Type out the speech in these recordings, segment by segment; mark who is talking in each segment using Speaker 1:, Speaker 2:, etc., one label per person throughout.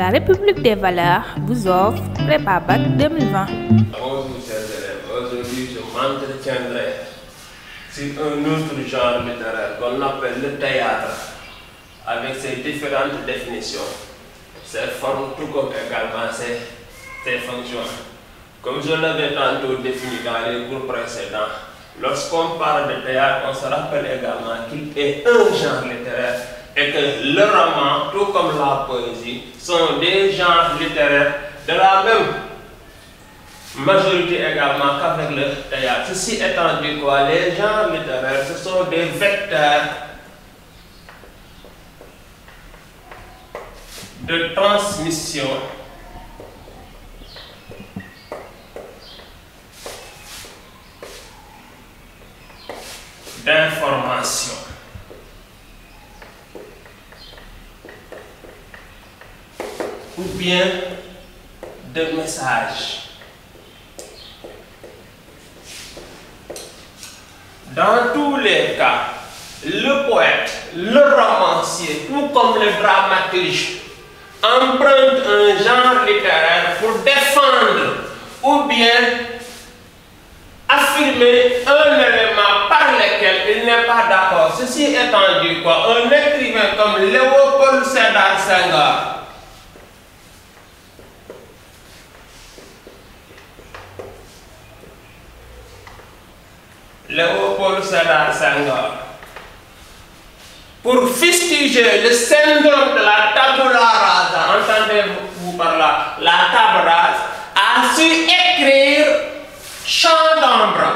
Speaker 1: La République des valeurs vous offre Prépa Bac 2020.
Speaker 2: Bonjour chers élèves, aujourd'hui je m'entretiendrai sur un autre genre littéraire qu'on appelle le théâtre, avec ses différentes définitions, ses formes tout comme également ses fonctions. Comme je l'avais tantôt défini dans les cours précédents, lorsqu'on parle de théâtre, on se rappelle également qu'il est un genre littéraire et que le roman, tout comme la poésie, sont des genres littéraires de la même majorité également qu'avec le théâtre. Ceci étant dit quoi, les genres littéraires, ce sont des vecteurs de transmission d'informations. Ou bien de messages. Dans tous les cas, le poète, le romancier, tout comme le dramaturge, emprunte un genre littéraire pour défendre ou bien affirmer un élément par lequel il n'est pas d'accord. Ceci étant dit quoi, un écrivain comme Léopold Sédar Senghor pour fustiger le syndrome de la tabula rasa, entendez-vous par là, la table rase, a su écrire Chants d'ombre.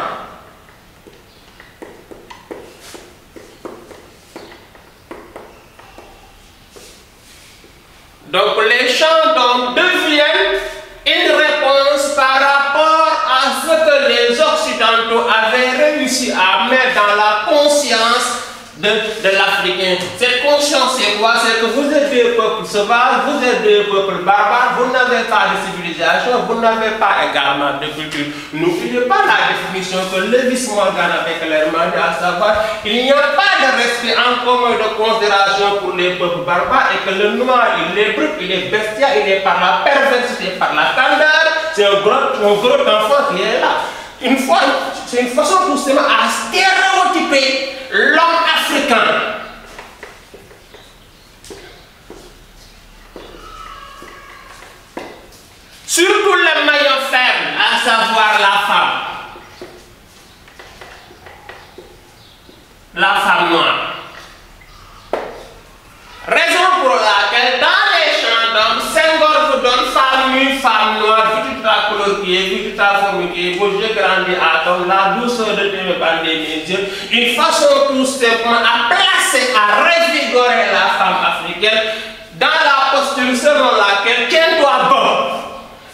Speaker 2: Donc les chants d'ombre deviennent une réponse par rapport à ce que les Occidentaux avaient réussi à mettre dans la conscience de l'Africain. Cette conscience, c'est quoi? C'est que vous êtes des peuples sauvages, vous êtes des peuples barbares, vous n'avez pas de civilisation, vous n'avez pas également de culture. N'oubliez pas la définition que Lewis Morgan avait clairement dit, à savoir qu'il n'y a pas de respect en commun de considération pour les peuples barbares et que le noir, il est brut, il est bestial, il est par la perversité, par la candeur. C'est un gros enfant qui est là. C'est une façon tout simplement à stéréotyper l'homme africain. Surtout les maillons faibles, à savoir la femme noire. Raison pour laquelle dans les chants d'hommes, Senghor vous donne femme nue, femme noire, vu ta couleur qui est, vu ta forme qui est, vos yeux grandis à tom, la douceur de tes bandés mes yeux, une façon tout simplement à placer, à revigorer la femme africaine dans la posture selon laquelle tiens-toi bon.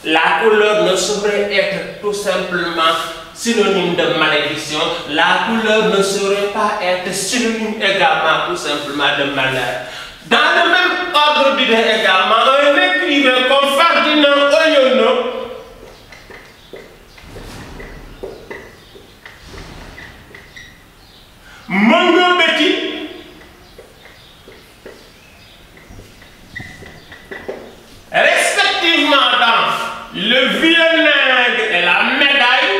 Speaker 2: La couleur ne saurait être tout simplement synonyme de malédiction, la couleur ne saurait pas être synonyme également tout simplement de malheur. Dans le même ordre d'idée également, un écrivain comme Ferdinand Oyono Mongo Betty respectivement dans Le Vieux Nègre et la Médaille,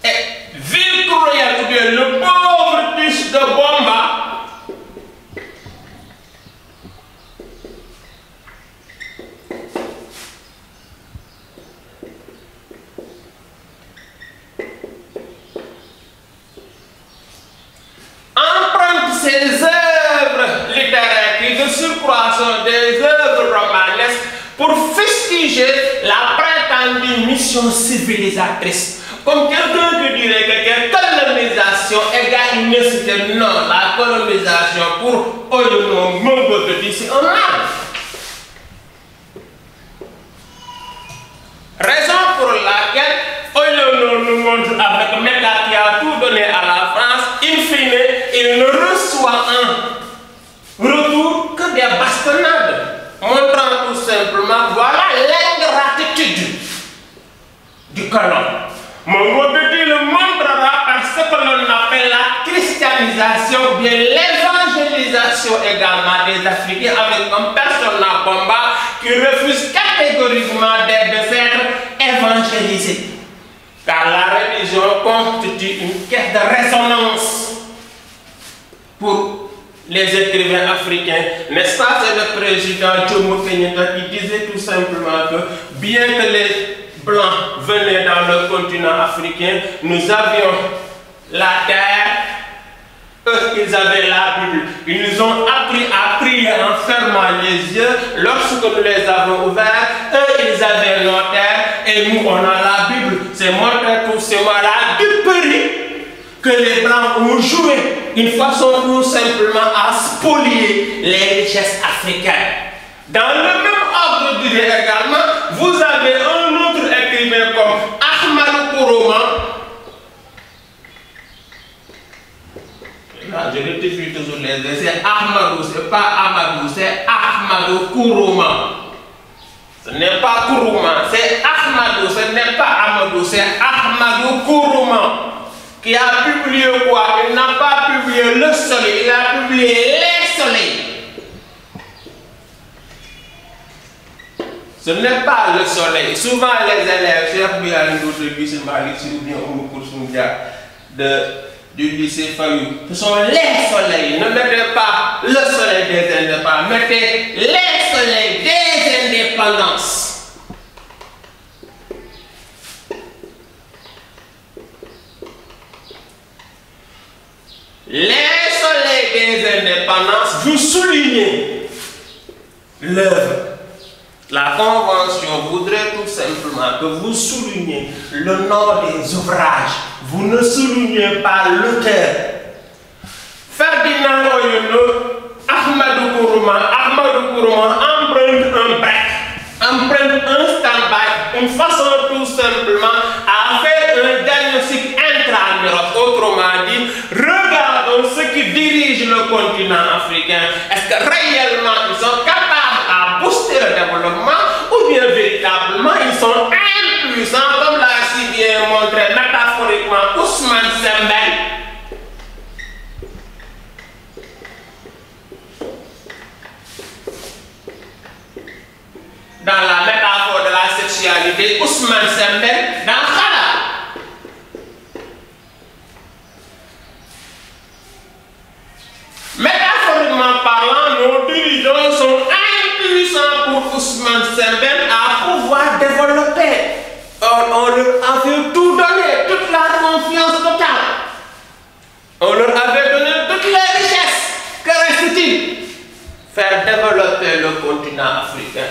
Speaker 2: et Ville Cruelle ou bien Le Pauvre Fils de Bomba, ces œuvres littéraires qui de surcroît sont des œuvres romanesques pour fustiger la prétendue mission civilisatrice. Comme quelqu'un qui dirait que colonisation égale une nécessité. Non, la colonisation pour Oyono Mongo Betty, c'est un mal. Raison pour laquelle Oyono nous montre avec Mecca qui a tout donné à la France, in fine, il ne reçoit un retour que des bastonnades, montrant tout simplement, voilà l'ingratitude colon. Mon petit le montrera par ce que l'on appelle la christianisation, bien l'évangélisation également des Africains avec une personne en combat qui refuse catégoriquement d'être évangélisée. Car la religion constitue une caisse de résonance pour les écrivains africains. N'est-ce pas? C'est le président Jomo Kenyatta qui disait tout simplement que bien que les Blancs venaient dans le continent africain, nous avions la terre, eux ils avaient la Bible. Ils nous ont appris à prier en fermant les yeux. Lorsque nous les avons ouverts, eux ils avaient nos terres et nous on a la Bible. C'est montré tout ce mois-là du péril que les Blancs ont joué une façon tout simplement à spolier les richesses africaines. Dans le même ordre d'idée également, vous avez un autre écrivain comme Ahmadou Kourouma. Là, je rectifie toujours les deux. C'est Ahmadou, c'est pas Amadou, c'est Ahmadou Kourouma. Ce n'est pas Kourouma, c'est Ahmadou, ce n'est pas Amadou, c'est Ahmadou Kourouma. Qui a publié quoi? Il n'a pas publié Le Soleil, il a publié Les Soleils. Ce n'est pas le soleil. Souvent les élèves, Cheikh Bialandou de lycée Malick Sy ou bien Oumou Koulsoum Dia du lycée Fayou, ce sont les soleils. Ne mettez pas le soleil des indépendants, mettez les soleils des indépendances. Les soleils des indépendances, vous soulignez l'œuvre. La Convention voudrait tout simplement que vous souligniez le nom des ouvrages. Vous ne soulignez pas l'auteur. Ferdinand Oyono, Ahmadou Kourouma emprunte un break, emprunte un stand-by, une façon tout simplement à faire un diagnostic intramuros. Autrement dit, regardons ceux qui dirigent le continent africain. Est-ce que réellement ils sont capables à booster le développement ou bien véritablement ils sont impuissants comme l'a si bien montré métaphoriquement Ousmane Sembène? Dans la métaphore de la sexualité, Ousmane Sembène dans Khala. Métaphoriquement parlant, nos dirigeants sont impuissants pour Ousmane Sembène à pouvoir développer. On leur avait tout donné, toute la confiance totale. On leur avait donné toutes les richesses. Que reste-t-il? Faire développer le continent africain.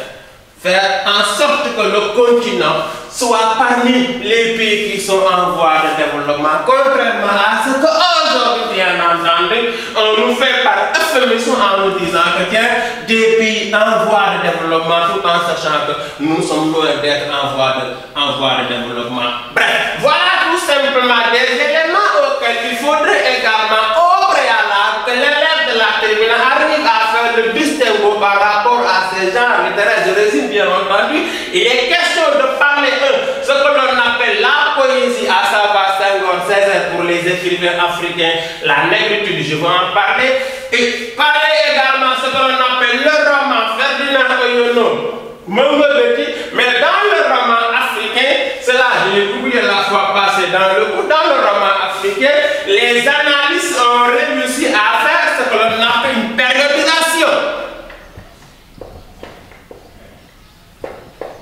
Speaker 2: Faire en sorte que le continent soit parmi les pays qui sont en voie de développement, contrairement à ce qu'aujourd'hui, bien entendu, on nous fait par euphémisme en nous disant que tiens, des pays en voie de développement, tout en sachant que nous sommes loin d'être en voie de développement. Bref, voilà tout simplement des éléments auxquels il faudrait également, au préalable, que l'élève de la terminale arrive à faire le distinguo par rapport à ces gens littéraires. Je résume bien entendu, il est question de parler ce que l'on appelle la poésie, à savoir Senghor, Césaire pour les écrivains africains, la négritude, je vais en parler, et parler également ce que l'on appelle le roman Ferdinand Oyono, Mongoleti, mais dans le roman africain, cela je l'ai oublié la fois passée dans le roman africain, les analystes ont réussi à faire ce que l'on appelle une périodisation.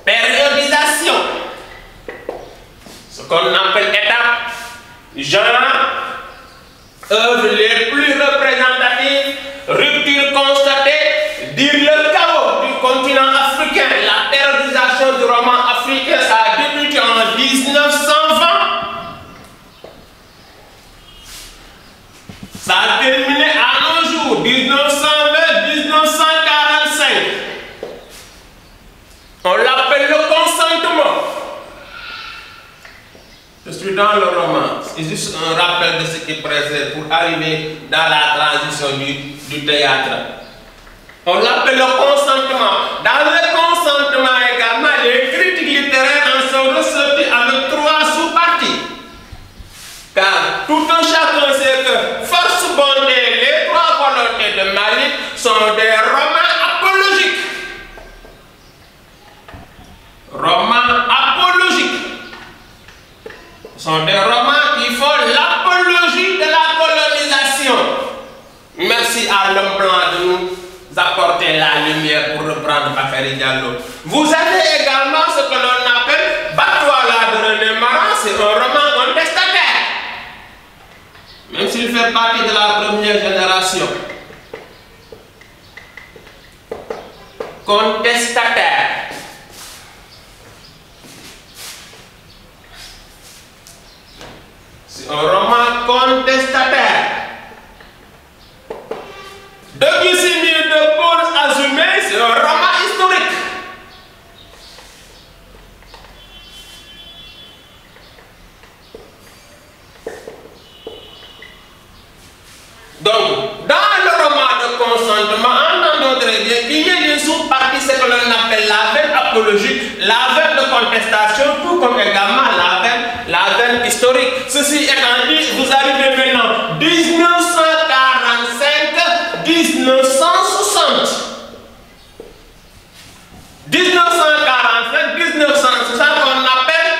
Speaker 2: Périodisation. Ce qu'on appelle étape, genre, œuvres les plus représentatives, rupture constatée, dire le chaos du continent africain, la périodisation du roman africain, ça a débuté en 1920. Ça a terminé à nos jours, 1920-1945. On l'appelle le consentement. Je suis dans le roman. C'est juste un rappel de ce qui précède pour arriver dans la transition du théâtre. On l'appelle le consentement. Dans le consentement également, les critiques littéraires en sont ressortis avec 3 sont des romans qui font l'apologie de la colonisation. Merci à l'homme blanc de nous apporter la lumière pour reprendre Bakary Diallo. Vous avez également ce que l'on appelle Batouala de René Maran, c'est un roman contestataire. Même s'il fait partie de la première génération. Contestataire. C'est un roman contestataire. Debussy de Paul Azumé, c'est un roman historique. Donc, dans le roman de consentement, entendons très bien qu'il y a des sous-parties, ce que l'on appelle la veine apologique, la veine de contestation, tout comme également la veine historique. Ceci étant dit, vous arrivez maintenant 1945-1960. 1945-1960, on appelle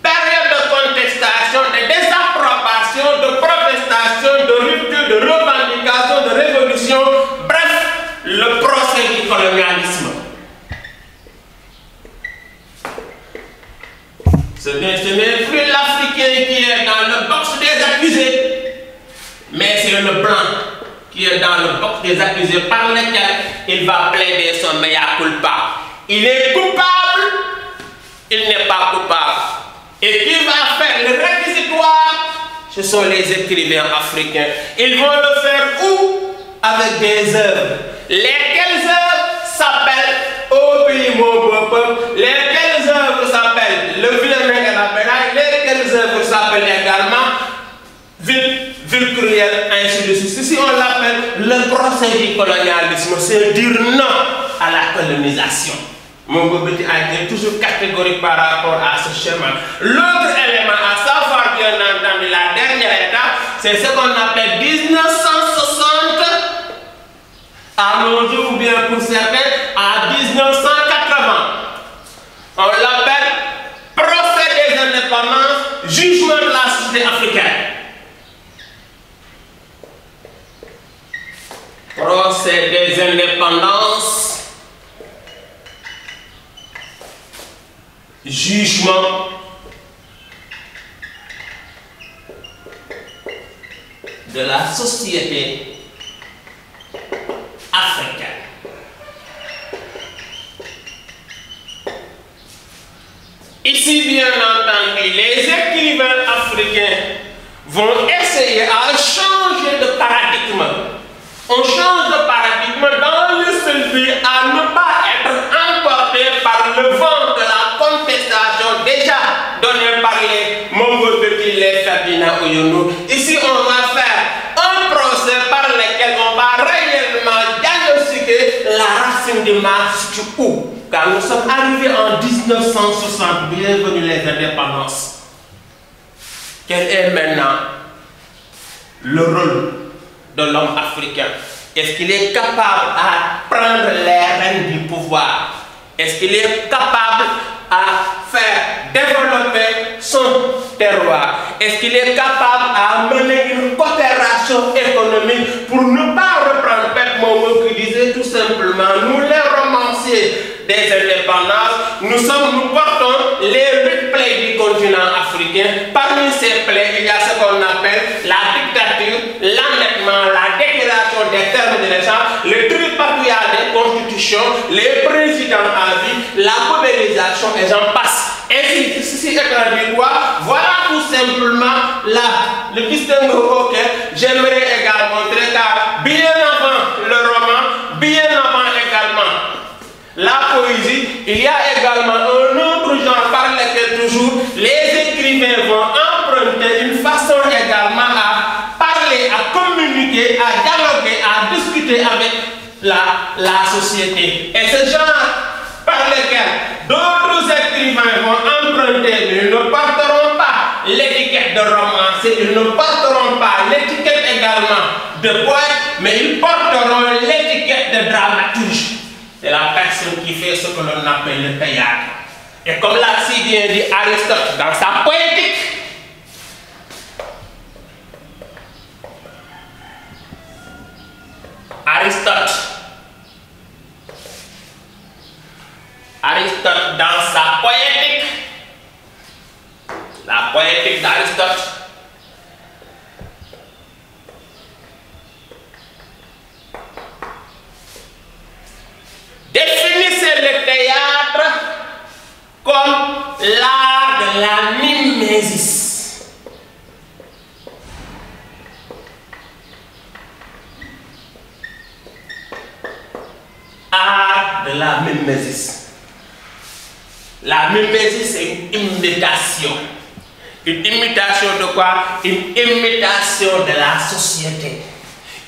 Speaker 2: période de contestation, de désapprobation, de protestation, de rupture, de revendication, de révolution, bref, le procès du colonialisme. Ce n'est plus l'Africain qui est dans le box des accusés, mais c'est le blanc qui est dans le box des accusés par lequel il va plaider son mea culpa. Il est coupable, il n'est pas coupable. Et qui va faire le réquisitoire? Ce sont les écrivains africains. Ils vont le faire où? Avec des œuvres. Lesquelles œuvres s'appellent Au pays mon beau peuple? Lesquelles œuvres s'appellent Le vilain et la Bénaille? Lesquelles œuvres s'appellent également Ville cruelle, ainsi de suite. Ceci, on l'appelle le procès du colonialisme. C'est dire non à la colonisation. Mon Bobeti a été toujours catégorique par rapport à ce schéma. L'autre élément, à savoir bien entendu la dernière étape, c'est ce qu'on appelle 1960 à nos jours, ou bien pour certains, à 1980. On l'appelle procès des indépendances, jugement de la société africaine. Procès des indépendances, jugement de la société africaine. Ici, bien entendu, les écrivains africains vont essayer à changer de paradigme. On change de paradigme dans le seul but à ne pas être emporté par le vent de la contestation déjà donné par les Mongo Petit, les Ferdinand Oyono. Ici, on va faire un procès par lequel on va réellement diagnostiquer la racine du mal située où? Car nous sommes arrivés en 1960, bienvenue les indépendances. Quel est maintenant le rôle de l'homme africain? Est-ce qu'il est capable à prendre les rênes du pouvoir? Est-ce qu'il est capable à faire développer son terroir? Est-ce qu'il est capable à mener une coopération économique pour ne pas reprendre Pep Momo qui disait tout simplement, nous les romanciers des indépendances, nous portons les 8 plaies du continent africain. Parmi ces plaies, il y a ce qu'on appelle la dictature, l'endettement, la déclaration des termes de l'échange, le tripatouillage des constitutions, les présidents à vie, la mobilisation et j'en passe. Et ceci étant dit quoi, voilà tout simplement le distinguo auquel j'aimerais également montrer, car bien avant le roman, bien avant également la poésie, il y a également un autre genre par lequel toujours les écrivains vont emprunter une façon également à parler, à communiquer, à dialoguer, à discuter avec la société. Et ce genre par lequel d'autres écrivains vont emprunter, mais ils ne porteront pas l'étiquette de romancier, ils ne porteront pas l'étiquette également de poète, mais ils porteront l'étiquette de dramaturge. C'est la personne qui fait ce que l'on appelle le théâtre. Et comme l'a si bien dit Aristote dans sa poétique, poétique d'Aristote. Définissez le théâtre comme l'art de la mimésis. Art de la mimésis. La mimésis, c'est une imitation. Une imitation de quoi? Une imitation de la société.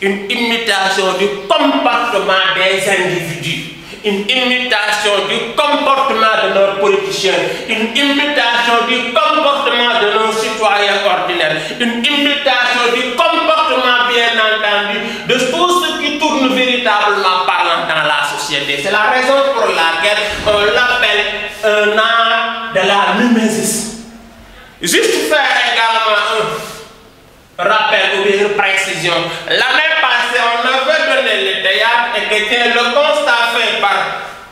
Speaker 2: Une imitation du comportement des individus. Une imitation du comportement de nos politiciens, une imitation du comportement de nos citoyens ordinaires, une imitation du comportement, bien entendu, de tout ce qui tourne véritablement parlant dans la société. C'est la raison pour laquelle on l'appelle un art de la mimésis. Juste faire également un rappel ou bien une précision. L'année passée, on avait donné le théâtre et que le constat fait par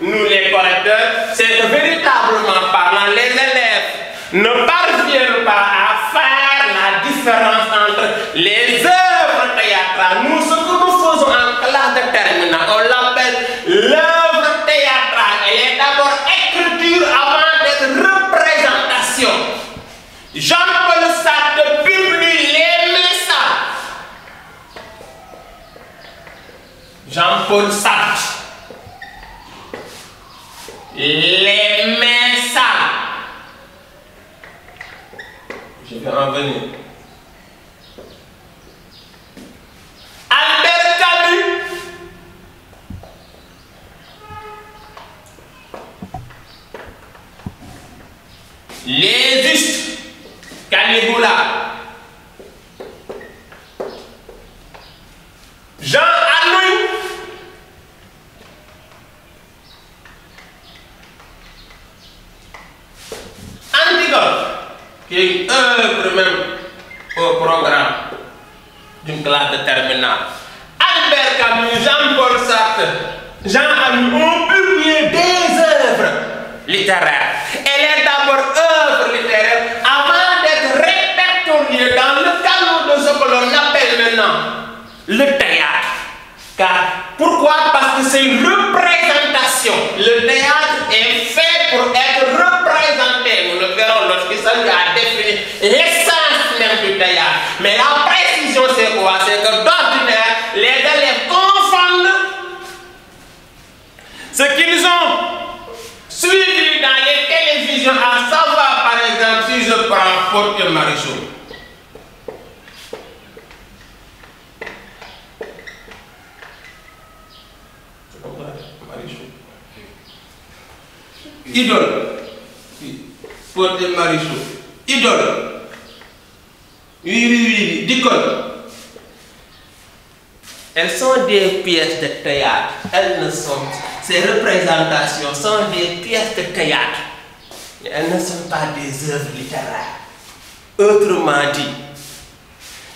Speaker 2: nous les correcteurs, c'est que véritablement parlant, les élèves ne parviennent pas à faire la différence entre les œuvres théâtrales. Nous, ce que nous faisons en classe de terminale, on l'appelle l'œuvre théâtrale. Elle est d'abord écriture avant d'être représentation. Jean-Paul Sartre publie les messages. Jean-Paul Sartre. Les messages. Je vais en venir. Albert Camus. Les justes. Caligula. Jean Anouilh. Antigone, qui est une œuvre même au programme d'une classe de terminale. Albert Camus, Jean-Paul Sartre, Jean Anouilh ont publié des œuvres littéraires. Elle est d'abord œuvre littéraire avant d'être répertoriée dans le canon de ce que l'on appelle maintenant le théâtre. Car, pourquoi? Parce que c'est une représentation. Le théâtre est fait pour être représenté. Nous le verrons lorsqu'il s'agit à définir l'essence même du théâtre. Mais la précision, c'est quoi? C'est que d'ordinaire, les élèves confondent ce qu'ils ont suivi dans les télévisions, à savoir, par exemple, si je prends Pod et Marichou. Idole. Pod et Marichou. Idole. Oui, Dicole. Elles sont des pièces de théâtre. Elles ne sont, ces représentations sont des pièces de théâtre. Elles ne sont pas des œuvres littéraires. Autrement dit,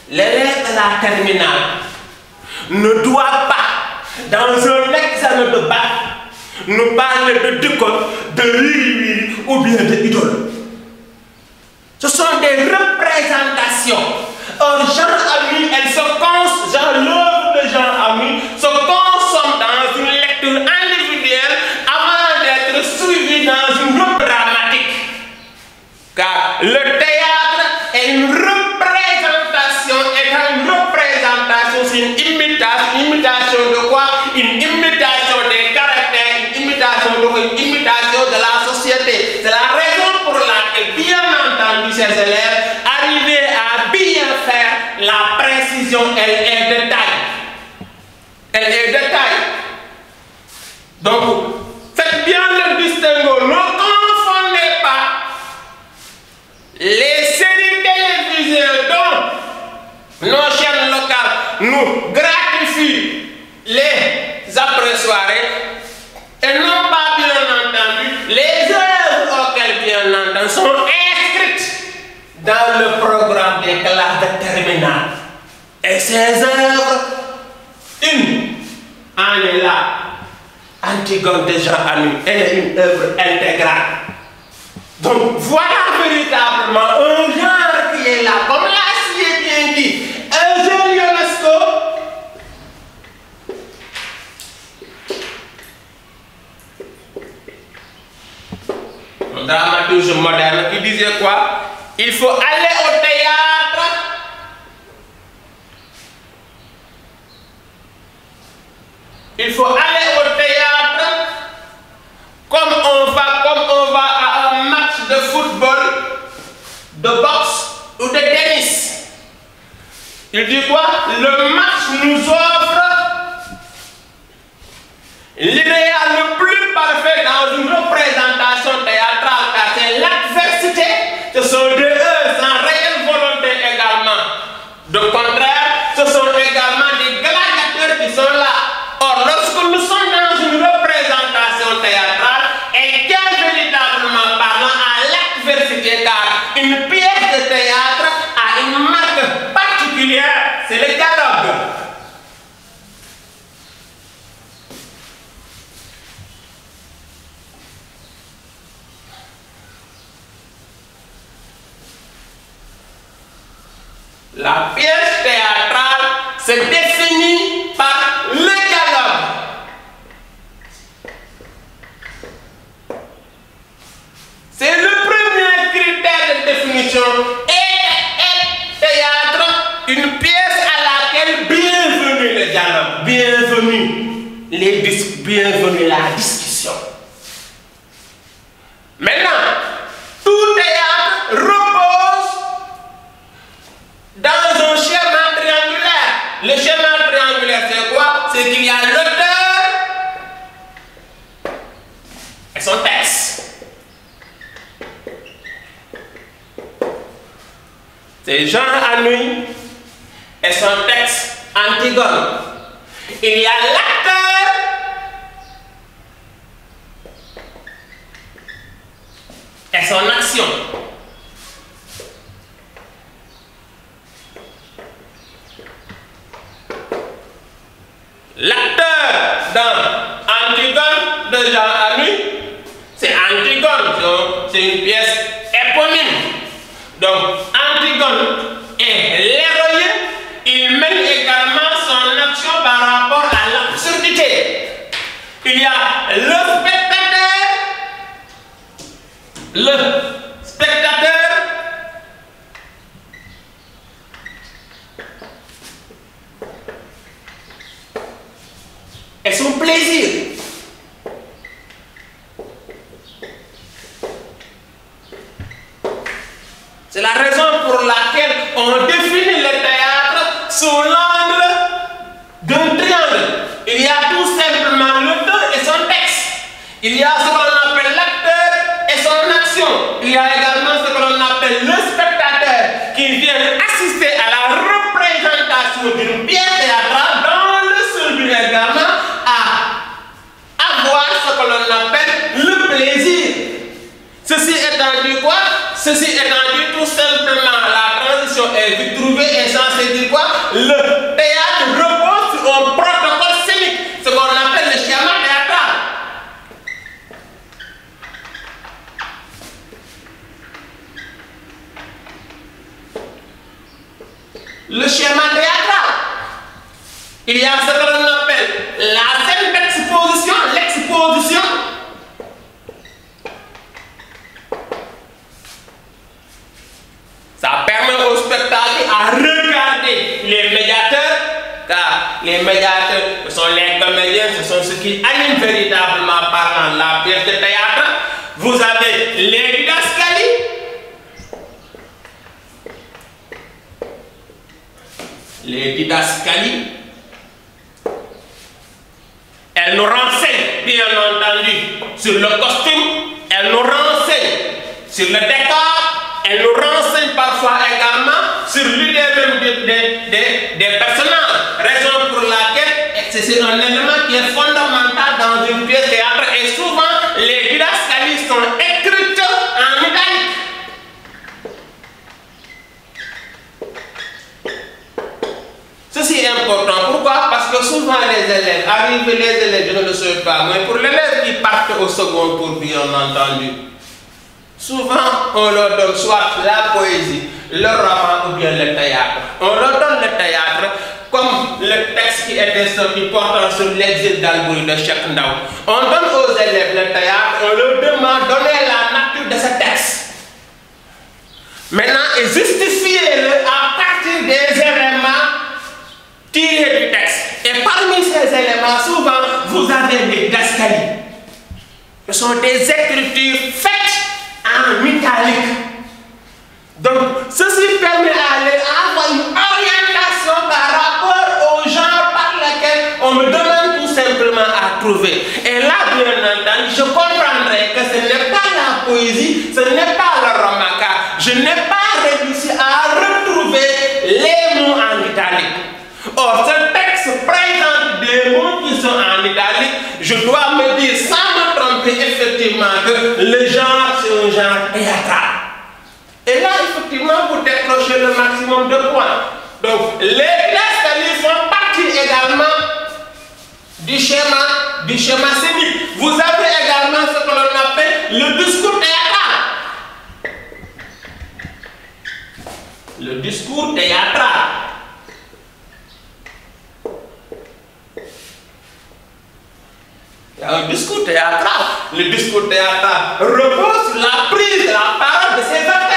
Speaker 2: l'élève de la terminale ne doit pas, dans un examen de bac, nous parler de Dicole, de Wiri ou bien de Idole. Ce sont des représentations. Or, Jean Anouilh, l'œuvre de Jean Anouilh se consomme dans une lecture individuelle avant d'être suivie dans une œuvre dramatique. Car le théâtre est une représentation, c'est une imitation. Une imitation de quoi? Une imitation des caractères, une imitation de la société. C'est la raison pour laquelle, bien entendu, ces élèves arrivaient à bien faire la précision, elle est de taille. Elle est de taille. Donc, faites bien le distinguo. Ne confondez pas les séries télévisées dont nos chaînes locales nous gratifient les après-soirées et non pas, bien entendu, les œuvres auxquelles, bien entendu, sont inscrites dans le programme des classes de terminale. Et ces œuvres, une en est là, Antigone de Jean Anouilh, elle est une œuvre intégrale. Donc voilà véritablement un genre pédagogie moderne qui disait quoi? Il faut aller au théâtre comme on va à un match de football, de boxe ou de tennis. Il dit quoi? Le match nous offre l'idéal le plus parfait dans une représentation théâtrale, car c'est l'adversité. Ce sont des eux sans réelle volonté également. De contraire, ce sont également des gladiateurs qui sont là. Or, lorsque nous sommes dans une représentation théâtrale, elle tient véritablement parlant à l'adversité, car une pièce de théâtre a une marque particulière, c'est le dialogue. La pièce théâtrale se définit par le dialogue. C'est le premier critère de définition. Et théâtre, une pièce à laquelle bienvenue le dialogue, bienvenue les disques, bienvenue la discussion. Maintenant, tout théâtre repose dans un schéma triangulaire. Le schéma triangulaire, c'est quoi? C'est qu'il y a l'auteur et son texte. C'est Jean Anouilh et son texte Antigone. Il y a l'acteur et son action. L'acteur dans Antigone de Jean Anouilh, c'est Antigone, c'est une pièce éponyme. Donc Antigone est l'héroïne, il mène également son action par rapport à l'absurdité. Il y a le spectateur et son plaisir. C'est la raison pour laquelle on définit le théâtre sous l'angle d'un triangle. Il y a tout simplement l'auteur et son texte. Il y a ce qu'on appelle l'acteur et son action. Il y a également ce que l'on appelle le spectateur qui vient assister à la représentation d'une pièce théâtrale dans le seul but également à avoir ce que l'on appelle le plaisir. Ceci étant dit quoi? Ceci étant dit tout simplement, la transition est vite trouvée et censée dire quoi? Le théâtre repose sur un protocole scénique, ce qu'on appelle le schéma théâtral. Le schéma théâtral. Il y a ce que l'on appelle la scène d'exposition, l'exposition. Ça permet au spectacle à regarder les médiateurs, car les médiateurs, ce sont les comédiens, ce sont ceux qui animent véritablement parlant la pièce de théâtre. Vous avez les didascalies. Les didascalies, elles nous renseignent, bien entendu, sur le costume, elles nous renseignent sur le décor, elles nous renseignent parfois également sur l'idée même des personnages. Raison pour laquelle c'est un élément qui est fondamental dans une pièce de théâtre et souvent les didascalies sont écrites en italique. Ceci est important. Pourquoi? Parce que souvent les élèves, arrivent les élèves, je ne le sais pas, mais pour l'élève qui part au second cours, bien entendu, souvent on leur donne soit la poésie, le roman ou bien le théâtre. On leur donne le théâtre comme le texte qui était sorti portant sur l'exil d'Albouri de Cheikh Ndaw. On donne aux élèves le théâtre, on leur demande de donner la nature de ce texte. Maintenant, et justifiez-le à partir des éléments tirés du texte. Et parmi ces éléments, souvent, vous avez des didascalies. Ce sont des écritures faites en italique. Donc, ceci permet à avoir une orientation par rapport au genre par lequel on me demande tout simplement à trouver. Et là, bien entendu, je comprendrai que ce n'est pas la poésie, ce n'est pas le romaca. Je n'ai pas réussi à retrouver les mots en italique. Or, ce texte présente des mots qui sont en italique. Je dois me dire, sans me tromper, effectivement, que le genre, c'est un genre théâtral. Et là, effectivement, vous décrochez le maximum de points. Donc, les didascalies font partie également du schéma scénique. Vous avez également ce que l'on appelle le discours théâtral. Le discours théâtral. Il y a un discours théâtral. Le discours théâtral repose sur la prise de la parole de ses acteurs.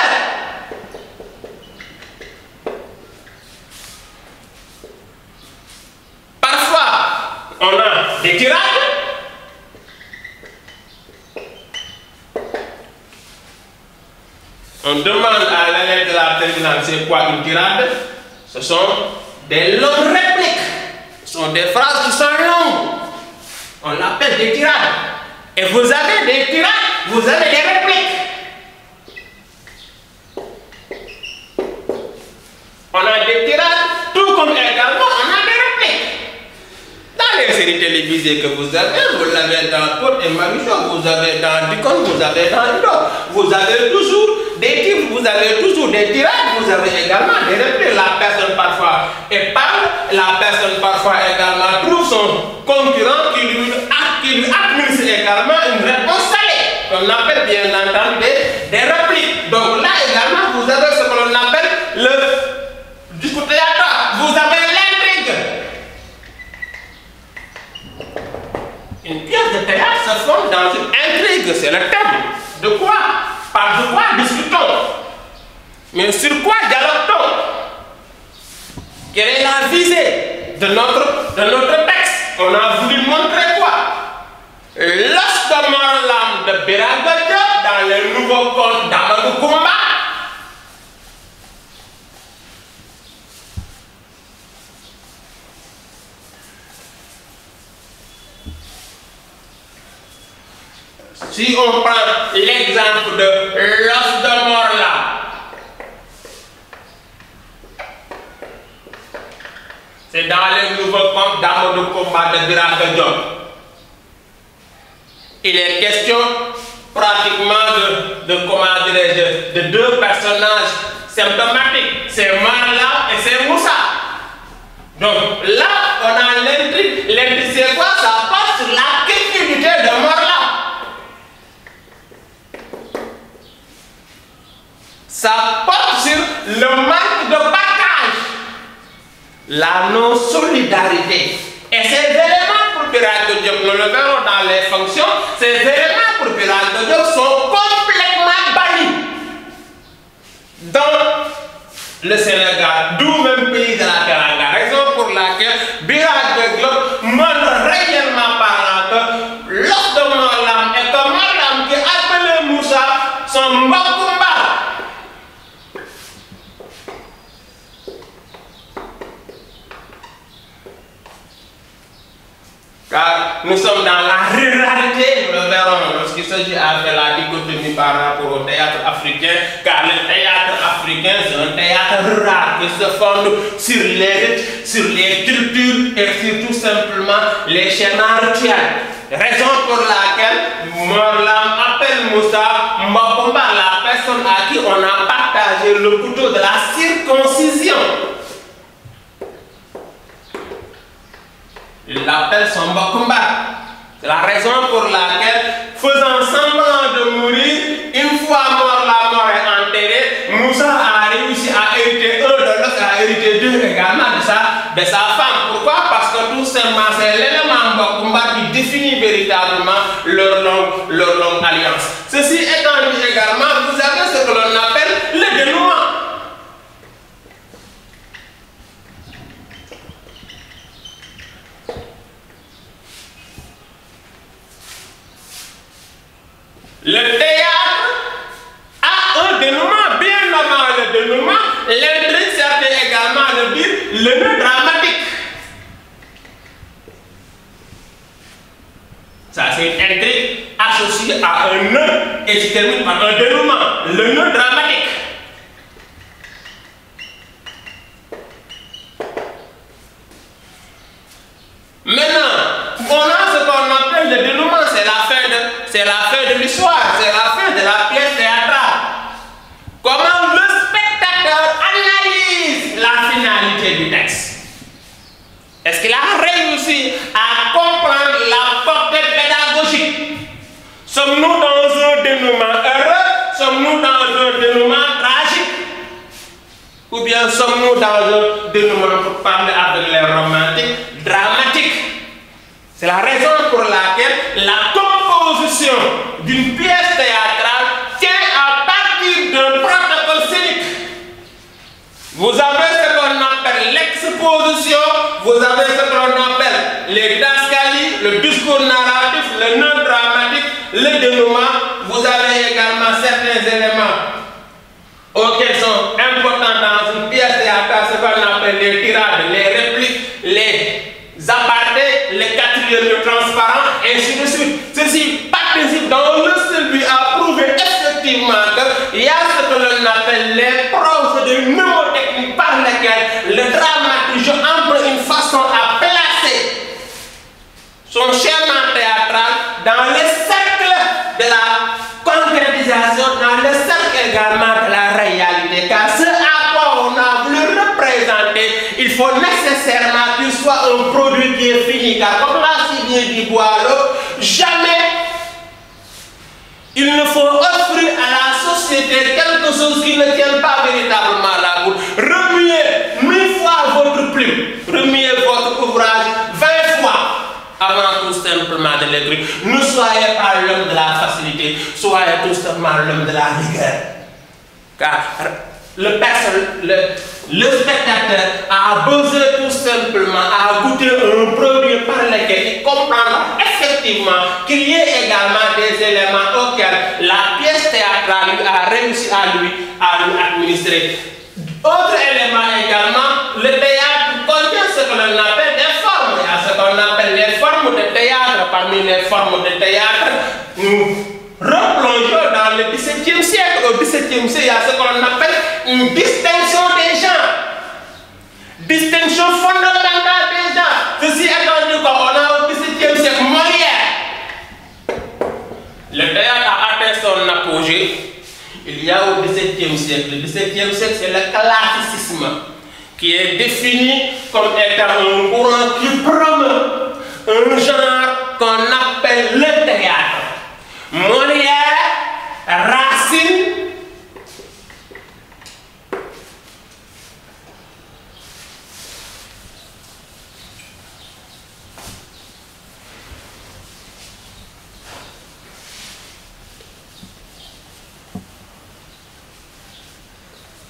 Speaker 2: Parfois, on a des tirades. On demande à l'élève de la terminale c'est quoi une tirade. Ce sont des longues répliques. Ce sont des phrases qui sont longues. On l'appelle des tirades. Et vous avez des tirades, vous avez des répliques. On a des tirades, tout comme également on a des répliques. Dans les séries télévisées que vous l'avez dans Pod et Marichou, vous avez dans Dicon, vous avez dans Ido. Vous avez toujours des titres, vous avez toujours des tirades, vous avez également des répliques. La personne parfois parle, la personne parfois également trouve son concurrent qui lui administre également une réponse salée, qu'on appelle bien entendu des répliques. Donc là également, vous avez ce que l'on appelle le discours théâtral. Vous avez l'intrigue. Une pièce de théâtre se forme dans une intrigue, c'est le thème. De quoi? Par de quoi discutons? Mais sur quoi dialogue-t-on? Quelle est la visée de notre texte? On a voulu montrer quoi? L'os de Morlam de Biragodio dans le nouveau conte d'Amadou Koumba. Si on prend l'exemple de l'os de Morlam, c'est dans le nouveau conte d'Amadou Koumba de Biragodio. Il est question pratiquement de deux personnages symptomatiques, c'est Morlam et c'est Moussa. Donc là, on a l'intrigue. L'intrigue, c'est quoi? Ça passe sur la cupidité de Morlam. Ça porte sur le manque de partage, la non-solidarité. Et ces éléments pour Biragodio, nous le verrons dans les fonctions, ces éléments pour Biragodio sont complètement bannis dans le Sénégal, d'où même pays de la Teranga. Raison pour laquelle Biragodio montre réellement parlant que l'os de Morlam et que Morlam qui appelé Moussa sont Mbakumba. Car nous sommes dans la ruralité, nous le verrons lorsqu'il s'agit à faire la dichotomie par rapport au théâtre africain, car le théâtre africain c'est un théâtre rural qui se fonde sur les rites, sur les cultures et sur tout simplement les schémas rituels. Raison pour laquelle Morlam appelle Moussa Mbakumba, la personne à qui on a partagé le couteau de la circoncision. Il l'appelle son Mbakumba. C'est la raison pour laquelle, faisant semblant de mourir, une fois la mort est enterrée, Moussa a réussi à hériter un de l'autre, a hérité deux également de sa femme. Pourquoi? Parce que tout simplement, c'est l'élément Mbakumba qui définit véritablement leur longue alliance. Ceci étant dit également, vous avez ce que l'on appelle le dénouement. Le théâtre a un dénouement bien avant le dénouement. L'intrigue, certains également le disent, le nœud dramatique. Ça, c'est une intrigue associée à un nœud et se termine par un dénouement, le nœud dramatique. Maintenant, on a ce qu'on appelle le dénouement, c'est la fin de l'histoire, c'est la fin de la pièce théâtrale. Comment le spectateur analyse la finalité du texte? Est-ce qu'il a réussi à comprendre la portée pédagogique? Sommes-nous dans un dénouement heureux? Sommes-nous dans un dénouement tragique? Ou bien sommes-nous dans un dénouement, pour parler avec les romantiques, dramatique? C'est la raison pour laquelle la composition d'une pièce théâtrale tient à partir d'un protocole scénique. Vous avez ce qu'on appelle l'exposition, vous avez ce qu'on appelle les didascalies, le discours narratif, le nœud dramatique, le dénouement. Vous avez également certains éléments auxquels sont importants dans une pièce théâtrale, ce qu'on appelle les tirades, les répliques, les apartés, les quatrièmes transparents, et ainsi de suite. Ceci participe dans le seul but à prouver effectivement qu'il y a ce que l'on appelle les procédures mnémotechniques par lesquelles le dramaturge emploie une façon à placer son schéma théâtral dans le cercle de la concrétisation, dans le cercle également de la réalité. Car ce à quoi on a voulu représenter, il faut nécessairement qu'il soit un produit qui est fini. Car comme l'a si bien dit Boileau, jamais il ne faut offrir à la société quelque chose qui ne tient pas véritablement la route. Remuez 1000 fois votre plume, remuez votre ouvrage 20 fois avant tout simplement de l'écrire. Ne soyez pas l'homme de la facilité, soyez tout simplement l'homme de la rigueur. Car le spectateur a besoin tout simplement à goûter un produit par lequel il comprendra effectivement qu'il y ait également des éléments auxquels la pièce théâtrale a réussi à lui administrer. Autre élément également, le théâtre contient ce que l'on appelle des formes. Il y a ce qu'on appelle les formes de théâtre. Parmi les formes de théâtre, nous replongeons dans le XVIIe siècle. Au XVIIe siècle, il y a ce qu'on appelle une distinction des genres. Distinction fondamentale des genres. Ceci étant dit qu'on a au XVIIe siècle Molière. Le théâtre a atteint son apogée. Il y a au XVIIe siècle. Le XVIIe siècle, c'est le classicisme qui est défini comme étant un courant qui promeut un genre qu'on appelle le théâtre. Molière, Racine,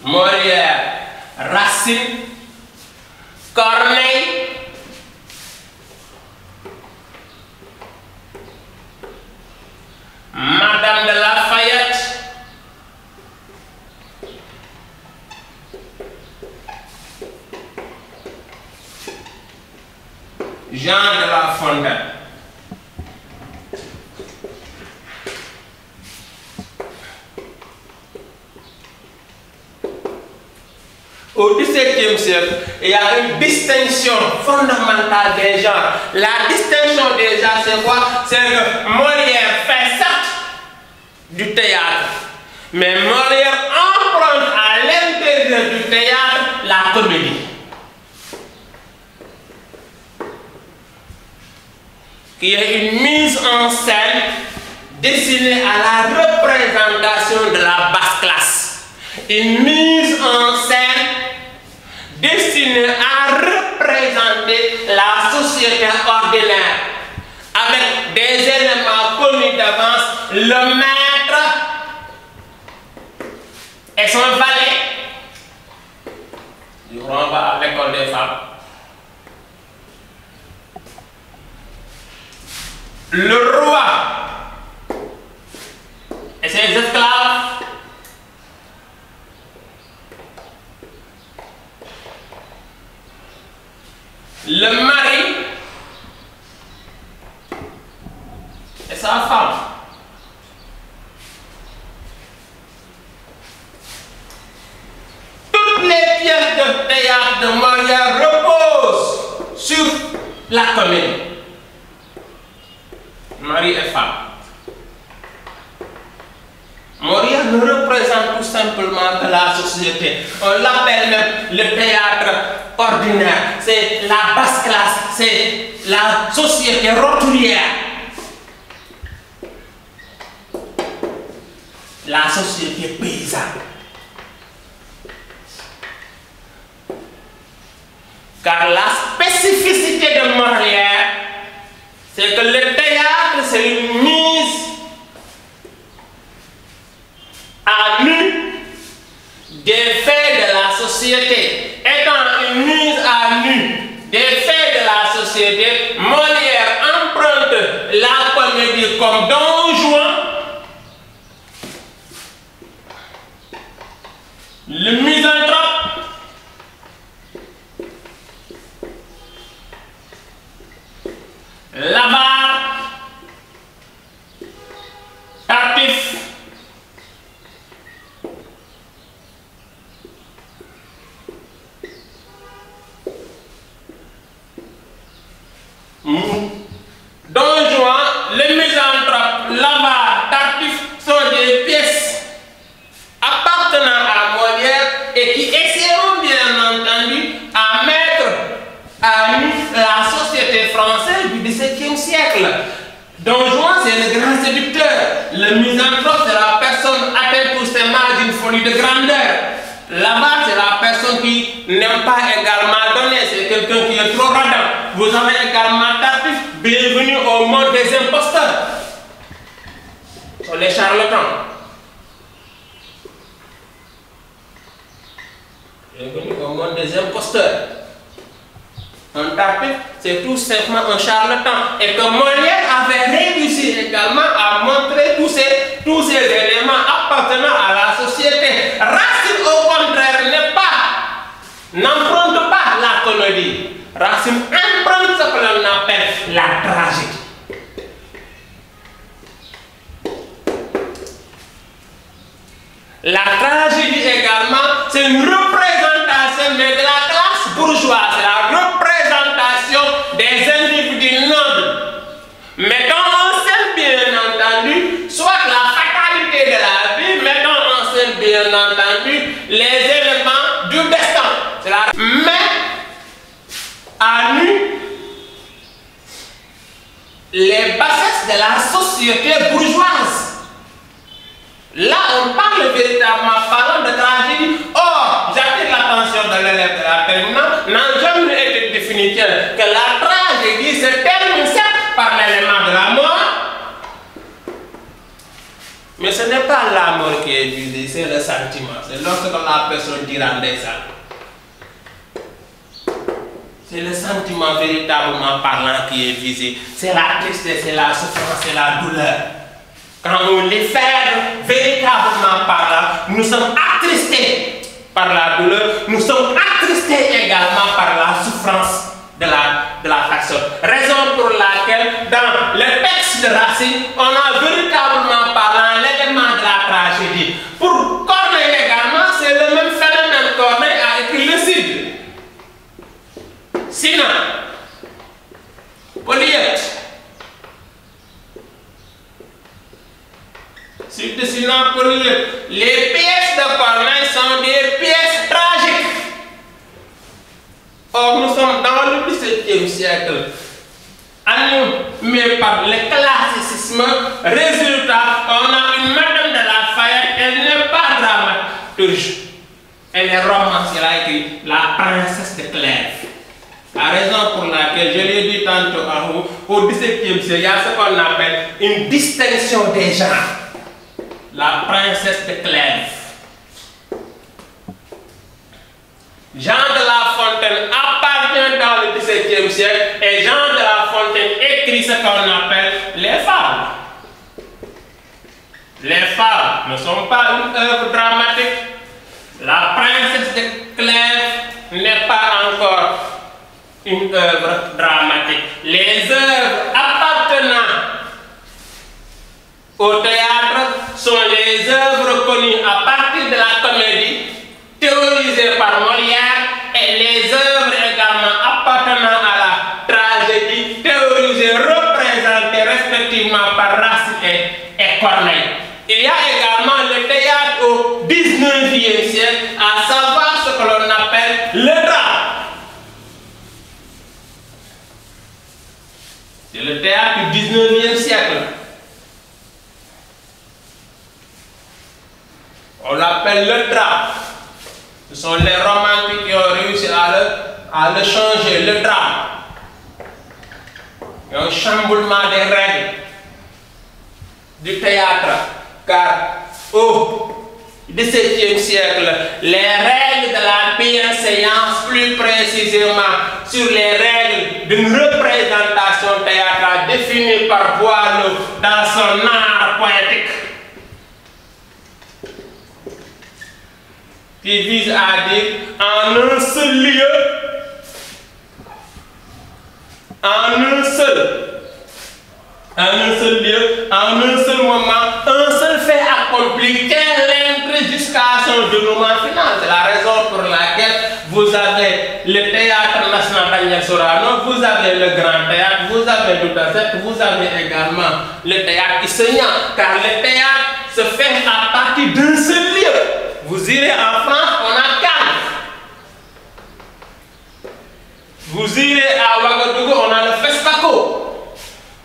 Speaker 2: Molière, Racine, Corneille, Madame de Lafayette, Jean de La Fontaine. Au XVIIe siècle, il y a une distinction fondamentale des genres. La distinction des genres, c'est quoi? C'est que Molière fait certes du théâtre, mais Molière emprunte à l'intérieur du théâtre la comédie. Qui est une mise en scène destinée à la représentation de la basse classe. Une mise en scène destinée à représenter la société ordinaire avec des éléments connus d'avance, le maître et son valet. Du renvoi à l'école des femmes. Le roi le mari et sa femme. Toutes les pièces de théâtre de Molière reposent sur la comédie. Mari et femme. Molière ne représente tout simplement que la société. On l'appelle même le théâtre ordinaire. C'est la basse classe, c'est la société roturière. La société paysanne. Car la spécificité de Molière, c'est que le théâtre, c'est une mise à nu des faits de la société. Étant une mise à nu des faits de la société, Molière emprunte la comédie comme Don Juan, le misanthrope, l'avare, tartif, Don Juan, le misanthrope, l'avare, tartif sont des pièces appartenant à Molière et qui essaieront bien entendu à mettre à nu la société française du XVIIe siècle. Don Juan, c'est le grand séducteur. Le misanthrope, c'est la personne atteinte pour ses mal d'une folie de grandeur. L'avare, c'est la personne qui n'aime pas également donner. C'est quelqu'un qui est trop radin. Vous avez également tartif. Bienvenue au monde des imposteurs. Ce sont les charlatans. Bienvenue au monde des imposteurs. Un tartif, c'est tout simplement un charlatan. Et que Molière avait réussi également à montrer tous ces éléments appartenant à la société. Racine, au contraire, n'emprunte pas la comédie. Racine emprunte ce que l'on appelle la tragédie. La tragédie également, c'est une représentation de la classe bourgeoise. C'est la représentation des individus nobles. Mettons en scène, bien entendu, soit la fatalité de la vie, mettons en scène, bien entendu, les éléments du destin. Mais, à nu, les bassesses de la société bourgeoise. Là, on parle véritablement parlant de tragédie. Or, j'attire l'attention de l'élève de la terminale, n'a jamais été défini que la tragédie se termine certes par l'élément de la mort, mais ce n'est pas la mort qui est visée, c'est le sentiment. C'est lorsque la personne dira des salles. C'est le sentiment véritablement parlant qui est visé. C'est la tristesse, c'est la souffrance, c'est la douleur. Quand on les fait véritablement parlant, nous sommes attristés par la douleur, nous sommes attristés également par la souffrance de la personne. Raison pour laquelle, dans le texte de Racine, on a véritablement parlant l'élément de la tragédie. Pour Corneille également, c'est le même phénomène. Corneille a écrit le Cid. Sinon, Polyette. Sinon, Polyette. Les pièces de Corneille sont des pièces tragiques. Or, nous sommes dans le XVIIe siècle, animés par le classicisme. Résultat, on a une madame de Lafayette, elle n'est pas dramaturge. Elle est romancière, elle a écrit La princesse de Clèves. La raison pour laquelle, je l'ai dit tantôt à vous, au XVIIe siècle, il y a ce qu'on appelle une distinction des genres. La princesse de Clèves. Jean de La Fontaine appartient dans le XVIIe siècle et Jean de La Fontaine écrit ce qu'on appelle les fables. Les fables ne sont pas une œuvre dramatique. La princesse de Clèves n'est pas encore une œuvre dramatique. Les œuvres appartenant au théâtre sont les œuvres connues à partir de la comédie, théorisée par Molière, et les œuvres également appartenant à la tragédie, théorisées, représentées respectivement par Racine et Corneille. Il y a également le théâtre au 19e siècle, à savoir ce que l'on appelle le drame. C'est le théâtre du 19e siècle. On l'appelle le drame. Ce sont les romantiques qui ont réussi à le changer, le drame. Il y a un chamboulement des règles du théâtre, car au XVIIe siècle, les règles de la bienséance, plus précisément sur les règles d'une représentation théâtrale définie par Boileau dans son art poétique, qui vise à dire en un seul lieu, en un seul lieu, en un seul moment, un seul fait accompli, quelle intrigue jusqu'à son dénouement final. C'est la raison pour laquelle vous avez le théâtre national Daniel Sorano, vous avez le grand théâtre, vous avez le Dazette, vous avez également le théâtre Issegnan, car le théâtre se fait à partir d'un seul lieu. Vous irez en France, on a Cannes. Vous irez à Ouagadougou, on a le FESPACO.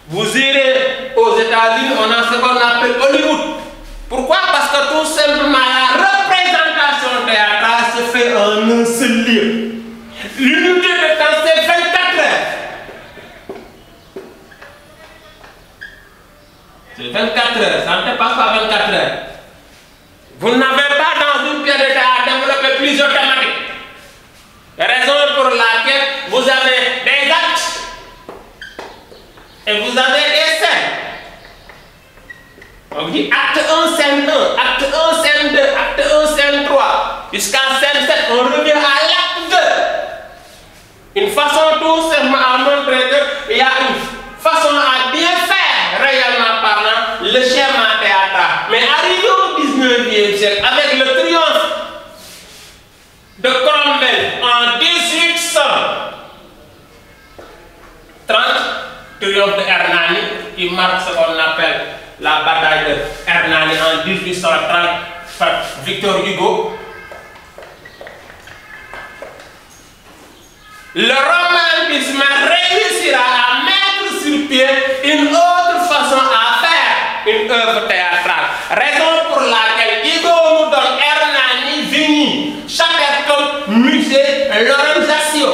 Speaker 2: Vous irez aux États-Unis, on a ce qu'on appelle Hollywood. Pourquoi? Parce que tout simplement la représentation théâtrale se fait en un seul lieu. L'unité de temps, c'est 24 heures. C'est 24 heures, ça ne dépasse pas 24 heures. Vous n'avez pas dans une pièce de théâtre développé plusieurs thématiques. Raison pour laquelle vous avez des actes et vous avez des scènes. On dit acte 1, scène 1, acte 1, scène 2, acte 1, scène 3. Jusqu'à scène 7, on revient à l'acte 2. Une façon tout simplement à montrer qu'il y a une façon à bien faire, réellement parlant, le schéma théâtral. Mais arrivé au 19e siècle, avec le triomphe de Cromwell en 1830, triomphe de Hernani, qui marque ce qu'on appelle la bataille de Hernani en 1830 par Victor Hugo. Le romantisme réussira à mettre sur pied une autre façon à faire une œuvre théâtrale. Raison pour laquelle Hugo nous donne Hernani, Vigny, Chatterton, Musée, Lorenzaccio.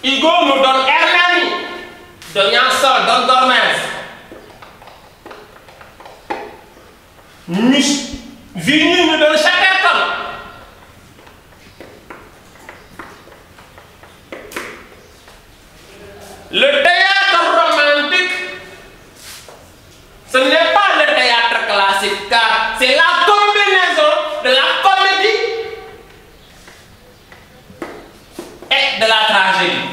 Speaker 2: Hugo nous donne Hernani, de Yansol, Don Gormez. Vigny nous donne Chatterton. Le théâtre romantique, ce n'est pas le théâtre classique, car c'est la combinaison de la comédie et de la tragédie.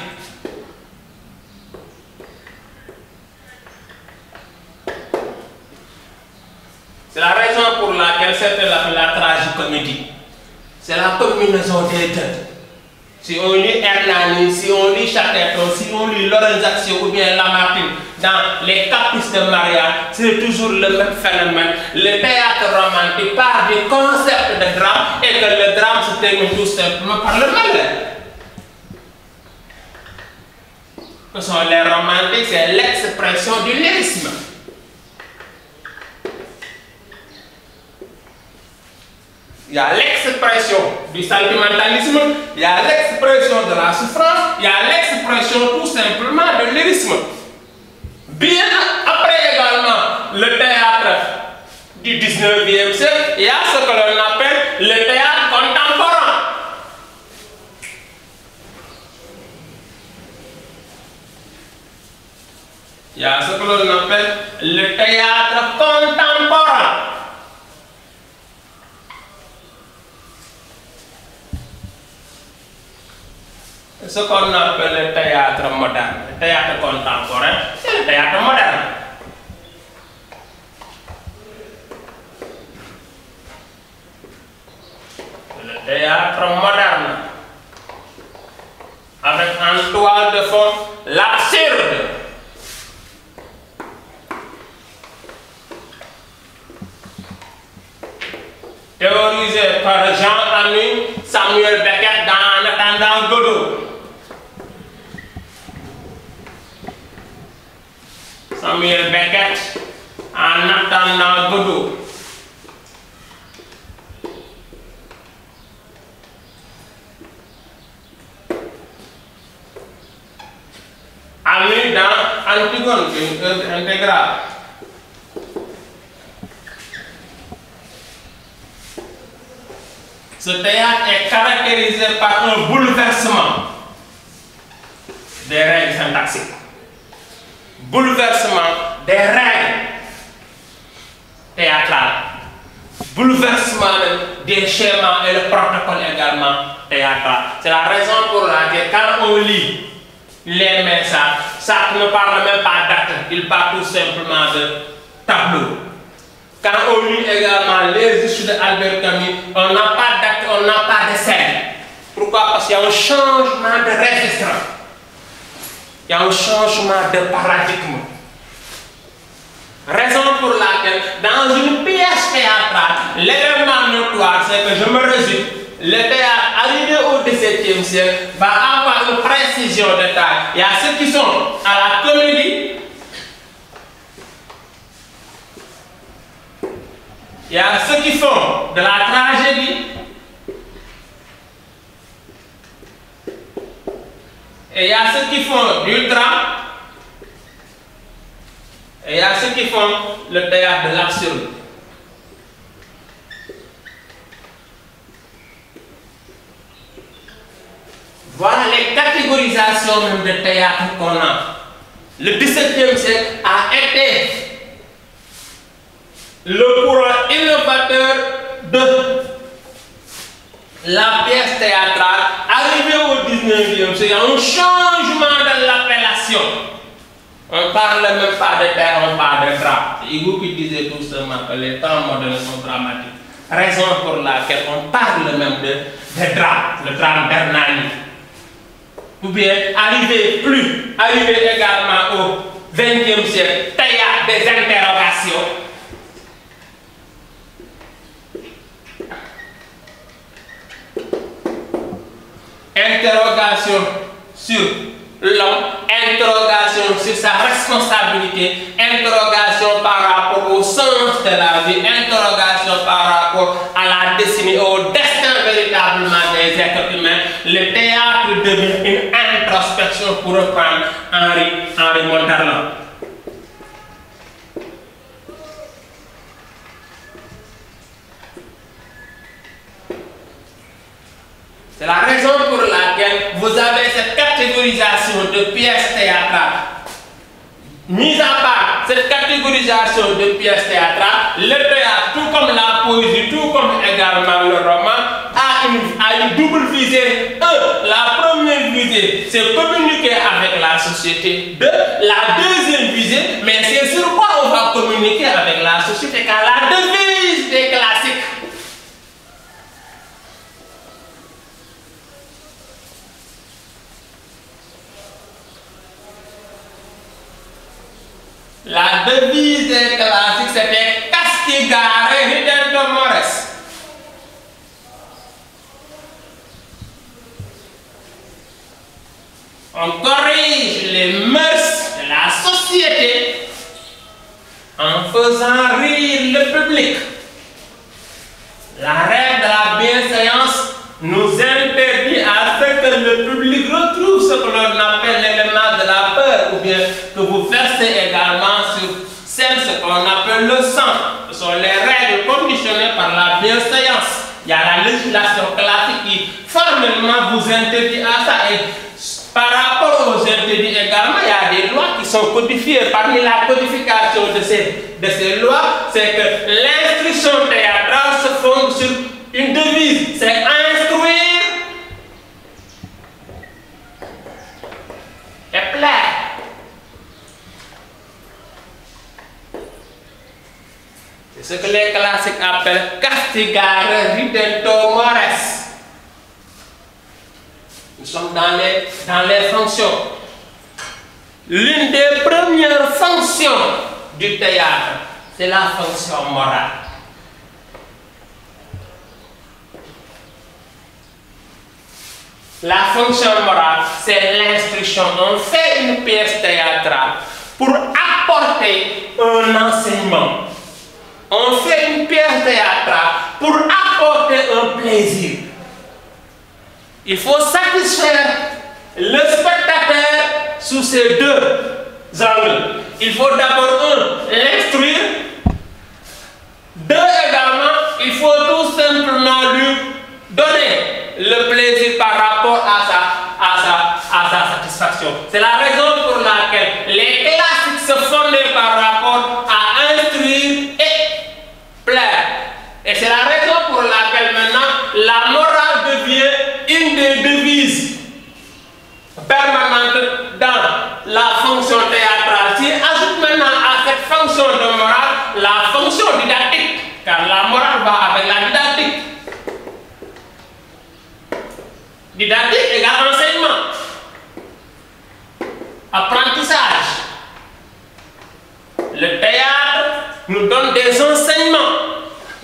Speaker 2: C'est la raison pour laquelle c'était la tragicomédie. C'est la combinaison des deux. Si on lit Hernani, si on lit Chatterton, si on lit Lorenzaccio ou bien Lamartine, dans les caprices de Maria, c'est toujours le même phénomène. Le théâtre romantique part du concept de drame et que le drame se termine tout simplement par le malheur. Ce sont les romantiques, c'est l'expression du lyrisme. Il y a l'expression du sentimentalisme, il y a l'expression de la souffrance, il y a l'expression tout simplement de lyrisme. Bien après également le théâtre du 19e siècle, il y a ce que l'on appelle le théâtre contemporain. Il y a ce que l'on appelle le théâtre contemporain. ce qu'on appelle le théâtre moderne. Le théâtre contemporain, c'est le théâtre moderne. Le théâtre moderne. Avec en toile de fond l'absurde. Théorisé par Jean-Anouilh Samuel Beckett dans En attendant Godot. Samuel Beckett En attendant Godot. Anouilh dans Antigone, une œuvre intégrale. Ce théâtre est caractérisé par un bouleversement des règles syntaxiques. Bouleversement des règles théâtrales. Bouleversement des schémas et le protocole également théâtral. C'est la raison pour laquelle quand on lit les messages, ça ne parle même pas d'acte, il parle tout simplement de tableau. Quand on lit également les issues d'Albert Camus, on n'a pas d'acte, on n'a pas de scène. Pourquoi? Parce qu'il y a un changement de registre. Il y a un changement de paradigme. Raison pour laquelle, dans une pièce théâtrale, l'élément notoire, c'est que je me résume, le théâtre arrivé au XVIIe siècle va avoir une précision de taille. Il y a ceux qui sont à la comédie. Il y a ceux qui font de la tragédie et il y a ceux qui font du drame et il y a ceux qui font le théâtre de l'absurde. Voilà les catégorisations même de théâtre qu'on a. Le XVIIe siècle a été le courant innovateur de la pièce théâtrale. Arrivé au 19e siècle, il y a un changement de l'appellation. On ne parle même pas de théâtre, on parle de drame. C'est Hugo qui disait tout simplement que les temps modernes sont dramatiques. Raison pour laquelle on parle même de drame, le drame Bernani. Ou bien arrivé également au 20e siècle, théâtre des interrogations. Interrogation sur l'homme, interrogation sur sa responsabilité, interrogation par rapport au sens de la vie, interrogation par rapport à la destinée, au destin véritablement des êtres humains. Le théâtre devient une introspection pour reprendre Henri Monterland. C'est la raison pour laquelle vous avez cette catégorisation de pièces théâtrales. Mis à part cette catégorisation de pièces théâtrales, le théâtre, tout comme la poésie, tout comme également le roman, a une double visée. La première visée, c'est communiquer avec la société. La deuxième visée, mais c'est sur quoi on va communiquer avec la société, car la devise des classiques. La devise des classiques, c'était Castigare Ridendo Mores. On corrige les mœurs de la société en faisant rire le public. La règle de la bienséance nous interdit à ce que le public retrouve ce que l'on appelle l'élément de la peur, ou bien que vous versez également sur scène ce qu'on appelle le sang. Ce sont les règles conditionnées par la bienséance. Il y a la législation classique qui formellement vous interdit à ça. Et par rapport aux interdits également, il y a des lois qui sont codifiées. Parmi la codification de ces lois, c'est que l'instruction théâtrale se fonde sur une devise, c'est instruire classiques appellent castigare ridento mores. Nous sommes dans les fonctions. L'une des premières fonctions du théâtre, c'est la fonction morale. La fonction morale, c'est l'instruction. On fait une pièce théâtrale pour apporter un enseignement. On fait une pièce théâtrale pour apporter un plaisir. Il faut satisfaire le spectateur sous ces deux angles. Il faut d'abord, l'instruire. Deux, également, il faut tout simplement lui donner le plaisir par rapport à sa satisfaction. C'est la raison pour laquelle les classiques se fondaient par rapport à instruire et plaire. Et c'est la raison pour laquelle maintenant la morale devient une des devises permanentes dans la fonction théâtrale. Si ajoute maintenant à cette fonction de morale la fonction didactique, car la morale va avec la didactique. Didactique égale enseignement, apprentissage. Le théâtre nous donne des enseignements.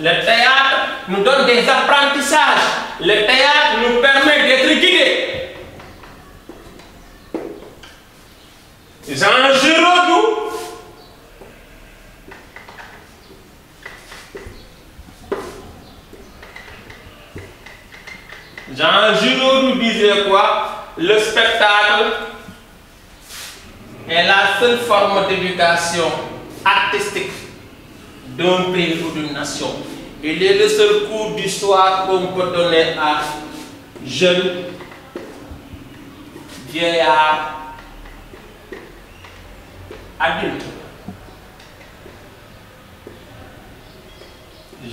Speaker 2: Le théâtre nous donne des apprentissages. Le théâtre nous permet d'être guidés. Jean Giraudoux disait quoi? Le spectacle est la seule forme d'éducation artistique d'un pays ou d'une nation. Il est le seul cours d'histoire qu'on peut donner à jeunes, vieillards, adultes.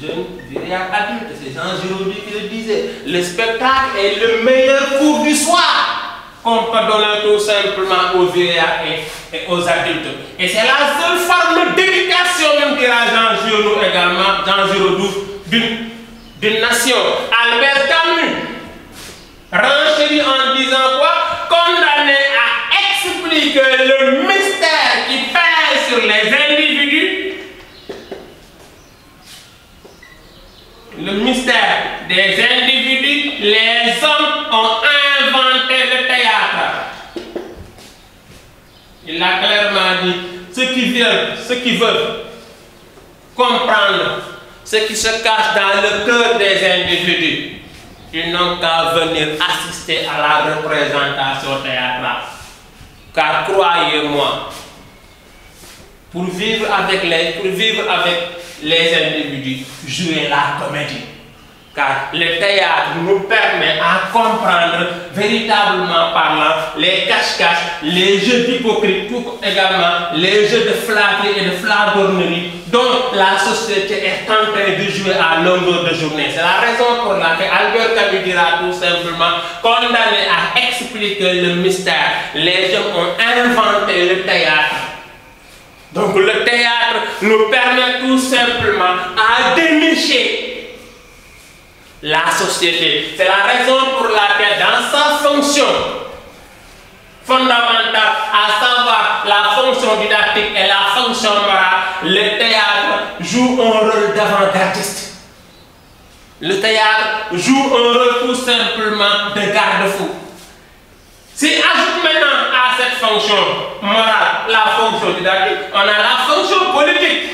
Speaker 2: Jeunes, vieillards, adultes, c'est Jean Giraudoux qui le disait. Le spectacle est le meilleur cours du soir qu'on peut donner tout simplement aux vieillards et aux adultes. Et c'est la seule forme d'éducation, même dira Jean Giraudoux également, Jean Giraudoux, d'une nation. Albert Camus renchérit en disant quoi? Condamné à expliquer le mystère qui pèse sur les individus. Le mystère des individus, les hommes ont inventé le théâtre. Il a clairement dit, ceux qui veulent comprendre ce qui se cache dans le cœur des individus, ils n'ont qu'à venir assister à la représentation théâtrale. Car croyez-moi, pour vivre avec les individus, jouer la comédie. Car le théâtre nous permet à comprendre, véritablement parlant, les cache-cache, les jeux d'hypocrite, tout également les jeux de flatterie et de flagornerie dont la société est en train de jouer à longueur de journée. C'est la raison pour laquelle Albert Camus dira tout simplement, condamné à expliquer le mystère, les gens ont inventé le théâtre. Donc le théâtre nous permet tout simplement à dénicher la société. C'est la raison pour laquelle dans sa fonction fondamentale, à savoir la fonction didactique et la fonction morale, le théâtre joue un rôle d'avant-gardiste. Le théâtre joue un rôle tout simplement de garde-fou. Si ajoute maintenant à cette fonction morale la fonction didactique, on a la fonction politique.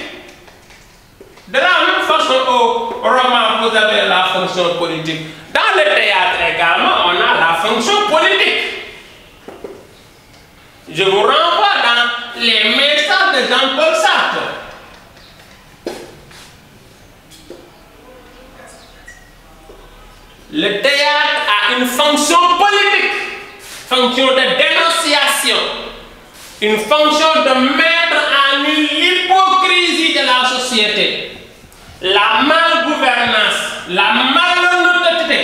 Speaker 2: De la même façon au roman, vous avez la fonction politique. Dans le théâtre également, on a la fonction politique. Je vous renvoie dans les messages de Jean-Paul Sartre. Le théâtre a une fonction politique, fonction de dénonciation, une fonction de mettre en nu l'hypocrisie de la société. La malgouvernance, la malhonnêteté,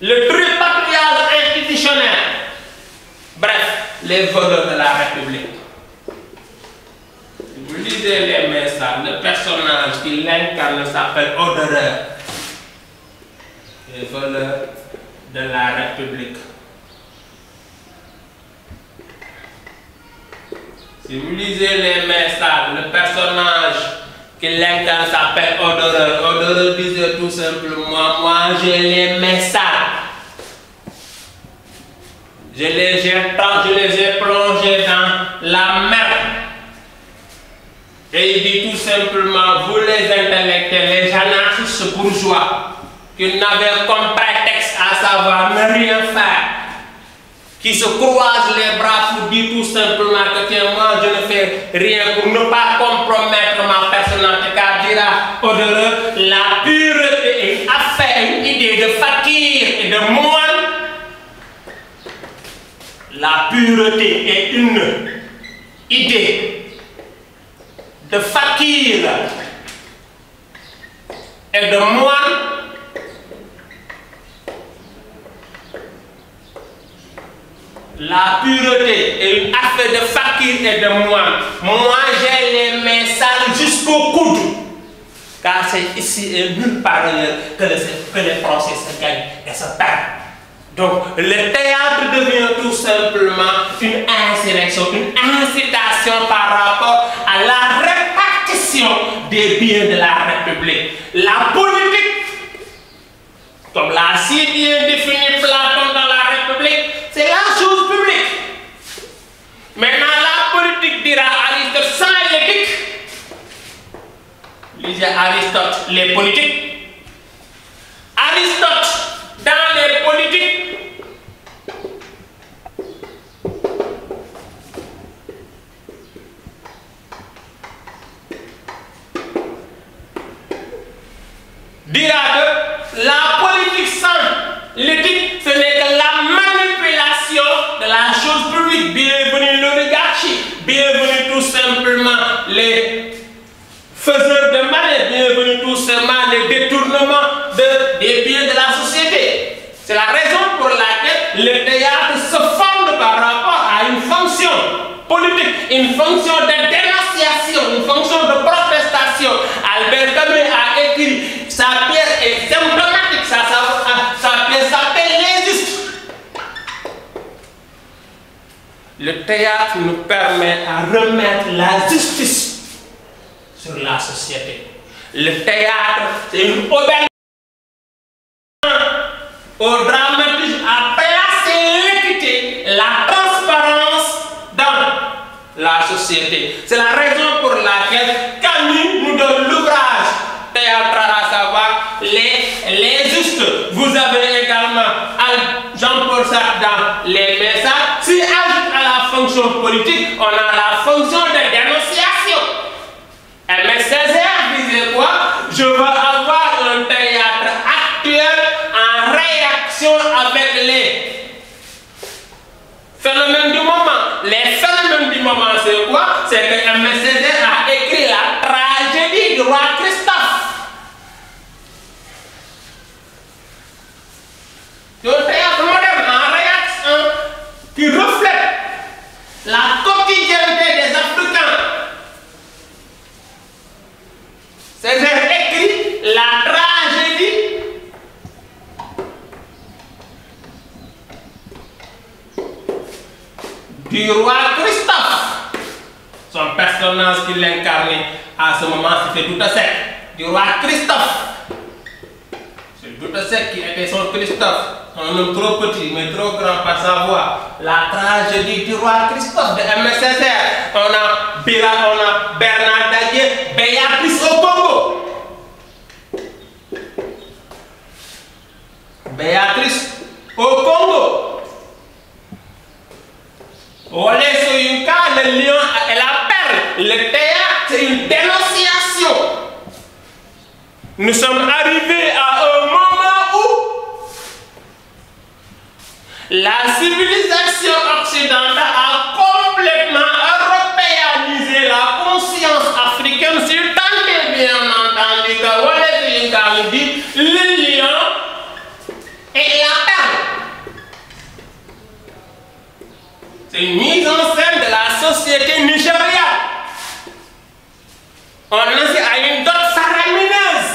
Speaker 2: le tripatouillage institutionnel, bref, les voleurs de la République. Vous lisez lisez les messages, le personnage qui l'incarne s'appelle Oderer, le voleur de la République. Si vous lisez les messages, le personnage qui l'incarne s'appelle Oderer. Oderer disait tout simplement, moi j'ai les messages. Je les ai plongés dans la mer. Et il dit tout simplement, vous les intellectuels, les anarchistes bourgeois, qui n'avaient comme prétexte à savoir ne rien faire, qui se croisent les bras pour dire tout simplement que tiens, moi je ne fais rien pour ne pas compromettre ma personnalité, car dira Oderer, la pureté est une affaire, une idée de fakir et de moine. La pureté est une idée de fakir et de moine. La pureté est une affaire de fakir et de moine. Moi j'ai les messages jusqu'au coude. Car c'est ici et nulle part ailleurs que les procès se gagnent et se perdent. Donc, le théâtre devient tout simplement une insurrection, une incitation par rapport à la répartition des biens de la République. La politique, comme l'a si bien défini Platon dans la République, c'est la chose publique. Maintenant, la politique, dira Aristote, sans l'éthique. Lisez Aristote, les politiques. Aristote, dans les politiques, dira que la politique sans l'éthique, ce n'est que la manipulation de la chose publique. Bienvenue l'oligarchie, bienvenue tout simplement les faiseurs de monnaie, bienvenue tout simplement les détournements des biens de la société. C'est la raison pour laquelle le théâtre se fonde par rapport à une fonction politique, une fonction de dénonciation, une fonction de protestation. Albert Camus a écrit, sa pièce est symptomatique, sa pièce s'appelle L'Injuste. Le théâtre nous permet à remettre la justice sur la société. Le théâtre, c'est une aubaine au dramatisme à placer l'équité, la transparence dans la société. C'est la raison pour laquelle Camus nous donne l'ouvrage théâtral, à savoir les justes. Vous avez également Jean-Paul Sartre dans les messages. Si ajoute à la fonction politique, on a la fonction de dénonciation. Mais Césaire disait quoi? Je veux avoir un théâtre actuel en réaction avec les phénomènes du moment. Les phénomènes du moment, c'est quoi? C'est que M. Césaire a écrit la tragédie du roi Christophe. C'est un théâtre moderne en réaction qui reflète la quotidienneté des Africains. Césaire écrit la tragédie du roi Christophe. Son personnage qui l'incarnait à ce moment, c'était Douta-Sec, du roi Christophe. C'est Douta-Sec qui était son Christophe, un homme trop petit mais trop grand par sa voix. La tragédie du roi Christophe de M. Césaire. On a Bernard Dadier, Béatrice au Congo. Béatrice au Congo. Olé Soyunka, le lion et la perle. Le théâtre, c'est une dénonciation. Nous sommes arrivés à un moment où la civilisation occidentale a complètement européanisé la conscience africaine, si tant est bien entendu que Olé Soyunka nous dit le lion et la perle. C'est une mise en scène de la société nigériane. On assiste à une dot faramineuse.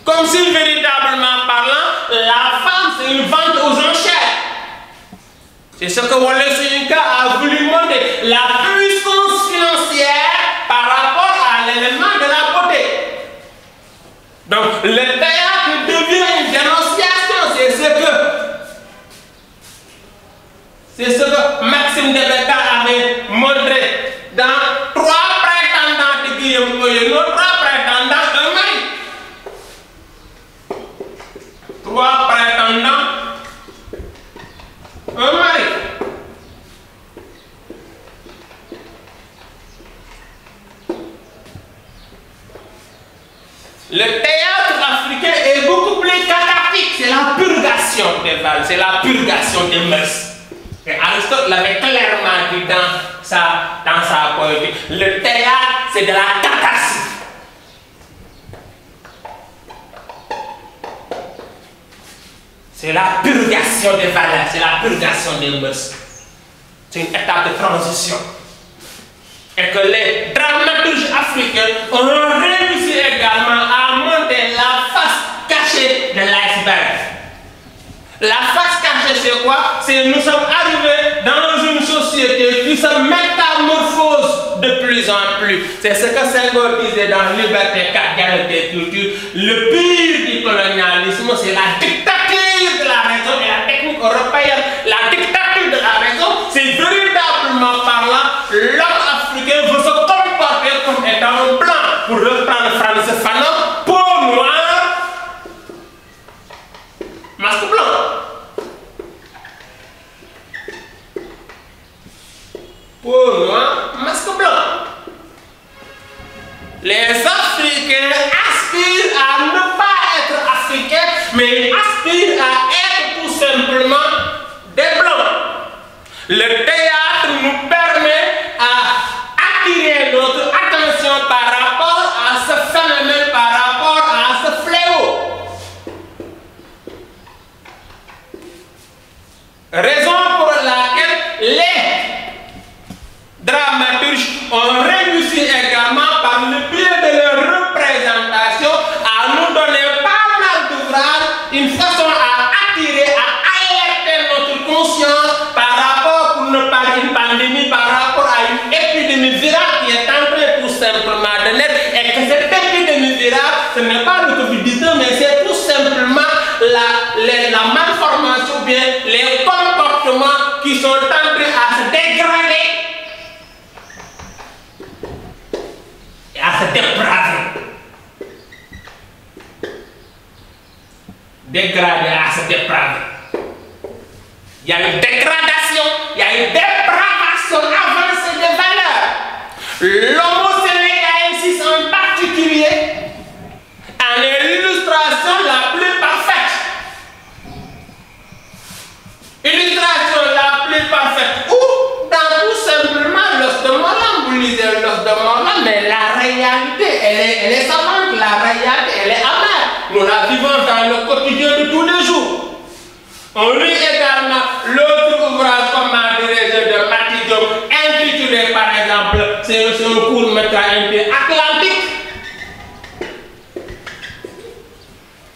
Speaker 2: Comme si véritablement parlant, la femme c'est une vente aux enchères. C'est ce que Wole Soyinka a voulu montrer. La puissance financière par rapport à l'élément de la beauté. Donc le théâtre devient une dénonciation. C'est ce que Maxime de Beccar avait montré dans 3 prétendants de Guillaume Oyeno, 3 prétendants, un mari. 3 prétendants, un mari. Le théâtre africain est beaucoup plus cathartique. C'est la purgation des valeurs, c'est la purgation des mœurs. Et Aristote l'avait clairement dit dans sa poétique. Le théâtre, c'est de la catharsis. C'est la purgation des valeurs, c'est la purgation des mœurs. C'est une étape de transition. Et que les dramaturges africains ont réussi également à monter la face cachée de l'iceberg. La face cachée, c'est quoi? C'est nous sommes arrivés dans une société qui se métamorphose de plus en plus. C'est ce que Senghor disait dans Liberté 4, Dialogue des cultures. Le pire du colonialisme, c'est la dictature de la raison et la technique européenne. La dictature de la raison, c'est véritablement parlant, l'homme africain veut se comporter comme étant un blanc. Pour reprendre Francis Fanon, peau noire, masque blanc. Peau noire, masque blanc. Les Africains aspirent à ne pas être africains, mais aspirent à être tout simplement des blancs. Le théâtre nous permet à attirer notre attention par rapport à ce phénomène, par rapport à ce fléau. Raison pour laquelle les dramaturges ont réussi également par le biais de leur représentation à nous donner pas mal d'ouvrages, une façon à attirer, à alerter notre conscience par rapport, pour ne pas dire une pandémie, par rapport à une épidémie virale qui est en train tout simplement de naître, et que cette épidémie virale, ce n'est pas le Covid-19, mais c'est tout simplement la malformation, ou bien les comportements qui sont en train à se dégrader et à se dépraver. Dégrader à se dépraver. Il y a une dégradation, il y a une dépravation avancée des valeurs. L'homo sénégalensis en particulier en est l'illustration la plus parfaite. Illustration la plus parfaite. Ou dans tout simplement l'os de Molan, vous lisez l'os de Molan, mais la réalité, elle est savante, la réalité, elle est amère. Nous la vivons dans le quotidien de tous les jours. On lit également l'autre ouvrage, comment dirais-je, de Mati Diop, intitulé par exemple, c'est un court métrage Atlantique.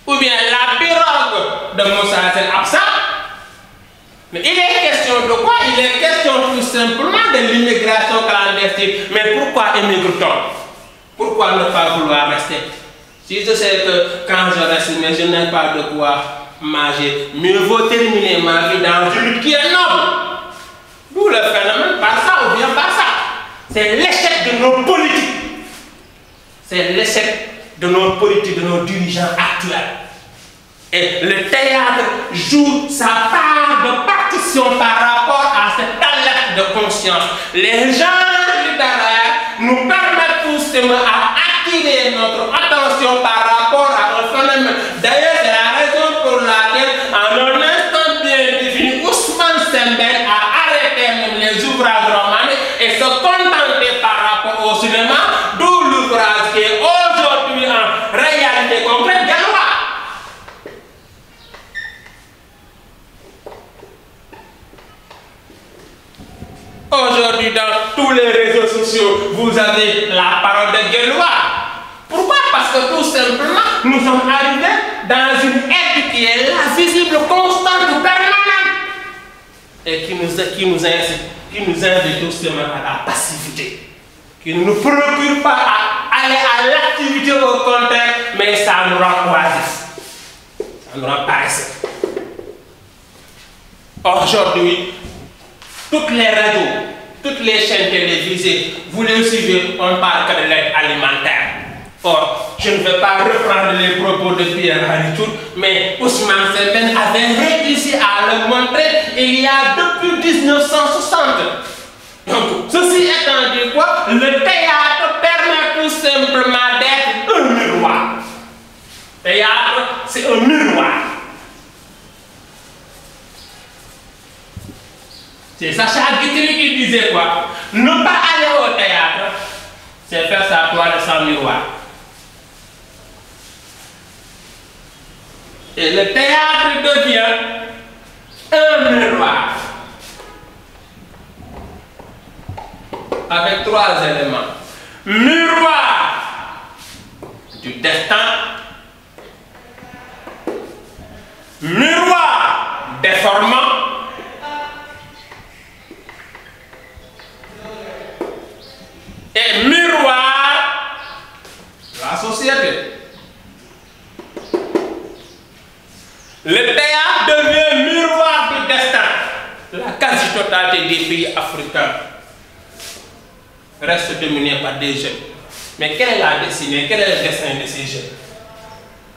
Speaker 2: Ou bien La pirogue de Moussa Hassen Absa. Mais il est question de quoi? Il est question tout simplement de l'immigration clandestine. Mais pourquoi émigre-t-on? Pourquoi ne pas vouloir rester? Si je sais que quand je reste, mais je n'ai pas de quoi manger, mieux vaut terminer ma vie dans une lutte qui est noble. D'où le phénomène par ça ou bien par ça. C'est l'échec de nos politiques. C'est l'échec de nos politiques, de nos dirigeants actuels. Et le théâtre joue sa part de partition par rapport à cette alerte de conscience. Les genres littéraires nous permettent tout simplement à attirer notre attention par rapport à un phénomène. D'ailleurs, c'est la raison pour laquelle, en un instant bien défini, Ousmane Sembène a arrêté même les ouvrages romaniques et se contenter par rapport au cinéma, d'où l'ouvrage qui est aujourd'hui en réalité concrète gallois. Aujourd'hui, dans tous les réseaux sociaux, vous avez la parole de Guélois. Pourquoi? Parce que tout simplement, nous sommes arrivés dans une aide qui est là, visible, constante, permanente, et qui nous invite tout simplement à la passivité, qui ne nous procure pas à aller à l'activité, au contraire, mais ça nous rend oisifs, ça nous rend paresseux. Aujourd'hui, toutes les radios, toutes les chaînes télévisées, vous les suivez, on parle que de l'aide alimentaire. Or, je ne vais pas reprendre les propos de Pierre Haritour, mais Ousmane Sembène avait réussi à le montrer il y a depuis 1960. Donc, ceci étant dit quoi, le théâtre permet tout simplement d'être un miroir. Le théâtre, c'est un miroir. C'est Sacha Guitry qui disait quoi? Ne pas aller au théâtre, c'est faire sa toile sans miroir. Et le théâtre devient un miroir. Avec 3 éléments. Miroir du destin. Miroir déformant. Et miroir de la société. Le théâtre devient miroir du destin. La quasi-totalité des pays africains reste dominée par des jeunes. Mais quelle est la destinée, quel est le destin de ces jeunes?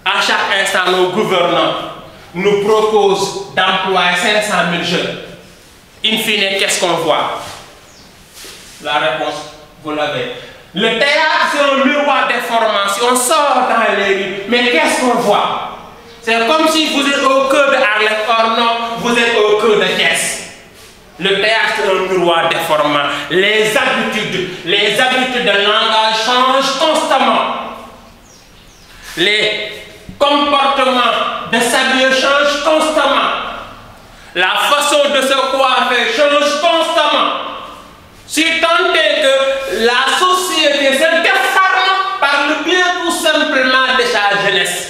Speaker 2: À chaque instant, nos gouvernants nous proposent d'employer 500 000 jeunes. In fine, qu'est-ce qu'on voit? La réponse, vous l'avez. Le théâtre, c'est un miroir d'information. On sort dans les rues, mais qu'est-ce qu'on voit? C'est comme si vous êtes au cœur de Arlette, or non, vous êtes au cœur de Thiès. Le théâtre, c'est un miroir déformant. Les habitudes de langage changent constamment. Les comportements de s'habiller changent constamment. La façon de se coiffer change constamment. Si tant est que la société se déforme par le biais tout simplement de sa jeunesse.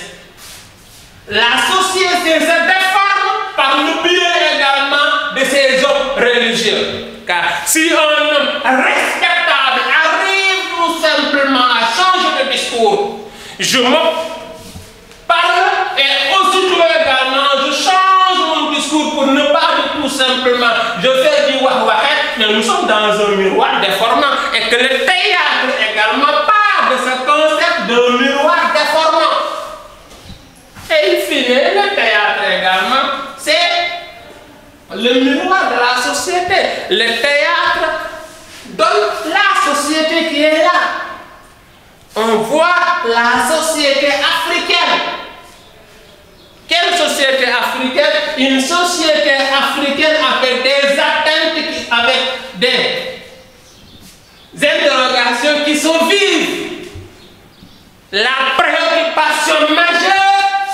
Speaker 2: La société se déforme par le biais également de ses hommes religieux. Car si un homme respectable arrive tout simplement à changer de discours, je me parle et aussitôt également je change mon discours pour ne pas tout simplement, je fais du wahwahet, mais nous sommes dans un miroir déformant et que le théâtre également part de ce concept de miroir déformant. Et in fine, le théâtre également, c'est le miroir de la société. Le théâtre donne la société qui est là. On voit la société africaine. Quelle société africaine? Une société africaine avec des attentes, avec des interrogations qui sont vives. La préoccupation majeure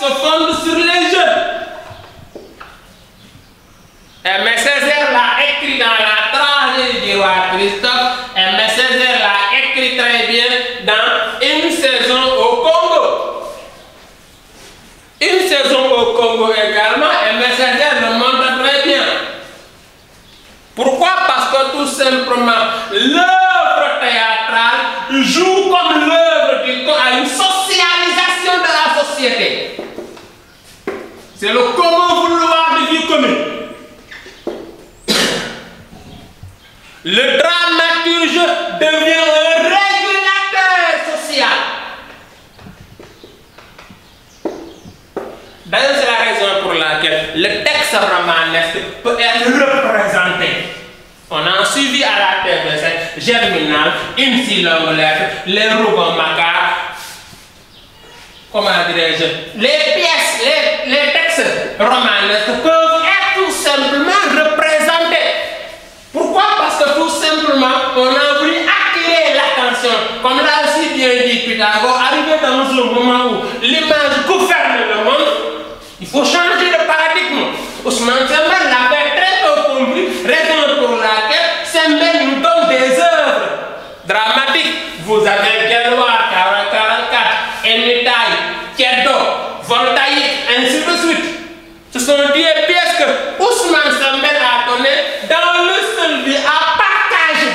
Speaker 2: se fonde sur les jeunes. Aimé Césaire l'a écrit dans la tragédie du roi Christophe. Aimé Césaire l'a écrit très bien dans Une saison au Congo. Une saison au Congo également, Aimé Césaire le montre très bien. Pourquoi? Parce que tout simplement, l'œuvre théâtrale joue comme l'œuvre du corps à une socialisation de la société. C'est le comment vouloir de vie commune. Le dramaturge devient un régulateur social. D'ailleurs, c'est la raison pour laquelle le texte romanesque peut être représenté. On a suivi à la TV5 Germinal, une si longue lettre, les Rougon-Macquart, comment dirais-je, les pièces, les textes romanesques peuvent être tout simplement représentés. Pourquoi? Parce que tout simplement, on a voulu attirer l'attention. Comme l'a aussi bien dit Pythagore, arrivé dans un moment où l'image gouverne le monde, il faut changer de paradigme. Ousmane Sembène l'avait très tôt compris, raison pour laquelle Sembène nous donne des œuvres Keddo, Voltaïque, ainsi de suite. Ce sont des pièces que Ousmane Sembène a données dans le seul but à partager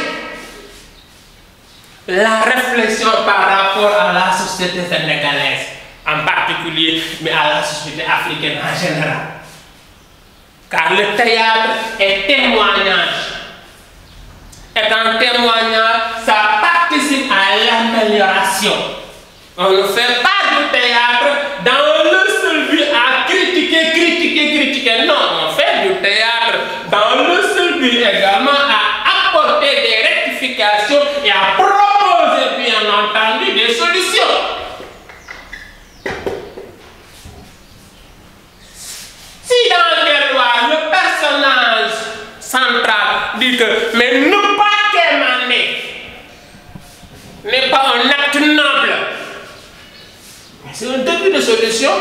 Speaker 2: la réflexion par rapport à la société sénégalaise en particulier, mais à la société africaine en général. Car le théâtre est témoignage. Et en témoignage, ça participe à l'amélioration. On ne fait pas du théâtre dans le seul but à critiquer. Non, on fait du théâtre dans le seul but également à apporter des rectifications et à proposer bien entendu des solutions. Si dans les lois, le personnage central dit que mais ne pas quémander n'est pas un acte noble, c'est un début de solution.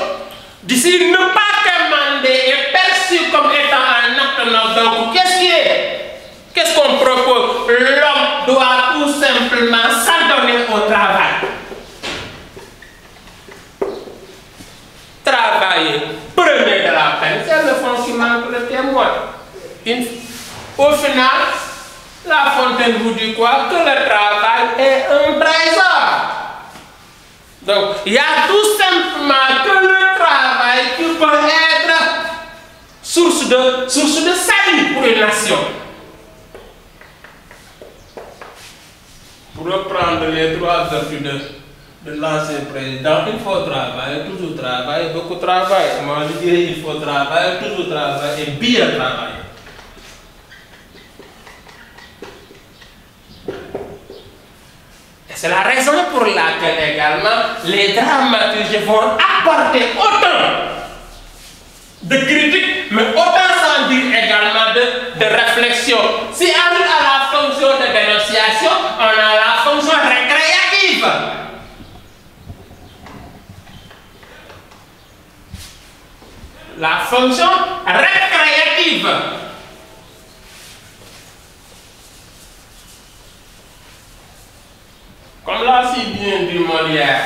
Speaker 2: D'ici, ne pas quémander est perçu comme étant un acte noble. Donc, qu'est-ce qu'on propose? L'homme doit tout simplement s'adonner au travail. Travailler, prenez de la peine, c'est le fond qui manque le témoin. Au final, La Fontaine vous dit quoi? Que le travail est un trésor. Donc, il y a tout simplement que le travail qui peut être source de salut pour une nation. Pour reprendre les trois vertus de l'ancien président, il faut travailler, toujours travailler, beaucoup travailler. Moi, je dirais il faut travailler, toujours travailler et bien travailler. C'est la raison pour laquelle également les dramaturges vont apporter autant de critiques, mais autant sans dire également de réflexion. Si on a la fonction de dénonciation, on a la fonction récréative. La fonction récréative. Comme l'a si bien dit Molière,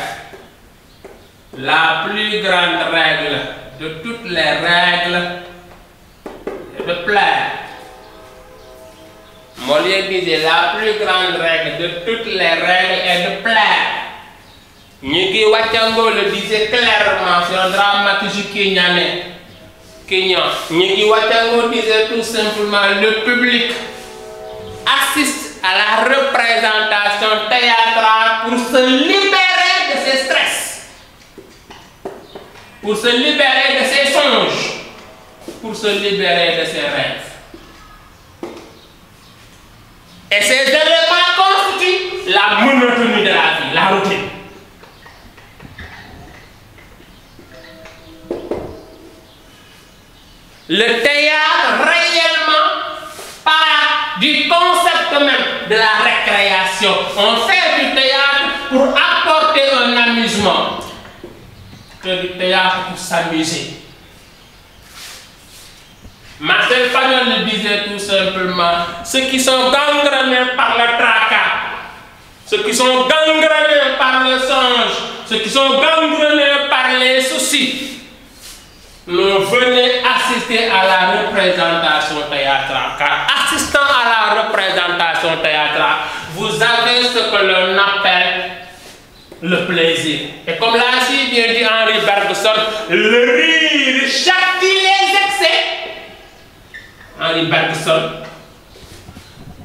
Speaker 2: la plus grande règle de toutes les règles est de plaire. Molière disait la plus grande règle de toutes les règles est de plaire. Nyigi Wachango le disait clairement sur un dramaturge kenyanais. Nyigi Wachango disait tout simplement le public assiste à la représentation théâtrale pour se libérer de ses stress, pour se libérer de ses songes, pour se libérer de ses rêves. Et ces éléments constituent la monotonie de la vie, la routine. Le théâtre réellement part du concept même de la récréation. On fait du théâtre pour apporter un amusement, que du théâtre pour s'amuser. Marcel Pagnol le disait tout simplement, ceux qui sont gangrenés par le tracas, ceux qui sont gangrenés par le songe, ceux qui sont gangrenés par les soucis, nous venez assister à la représentation théâtrale. Car assistant à la représentation théâtrale, vous avez ce que l'on appelle le plaisir. Et comme l'a si bien dit Henri Bergson, le rire châtie les excès. Henri Bergson.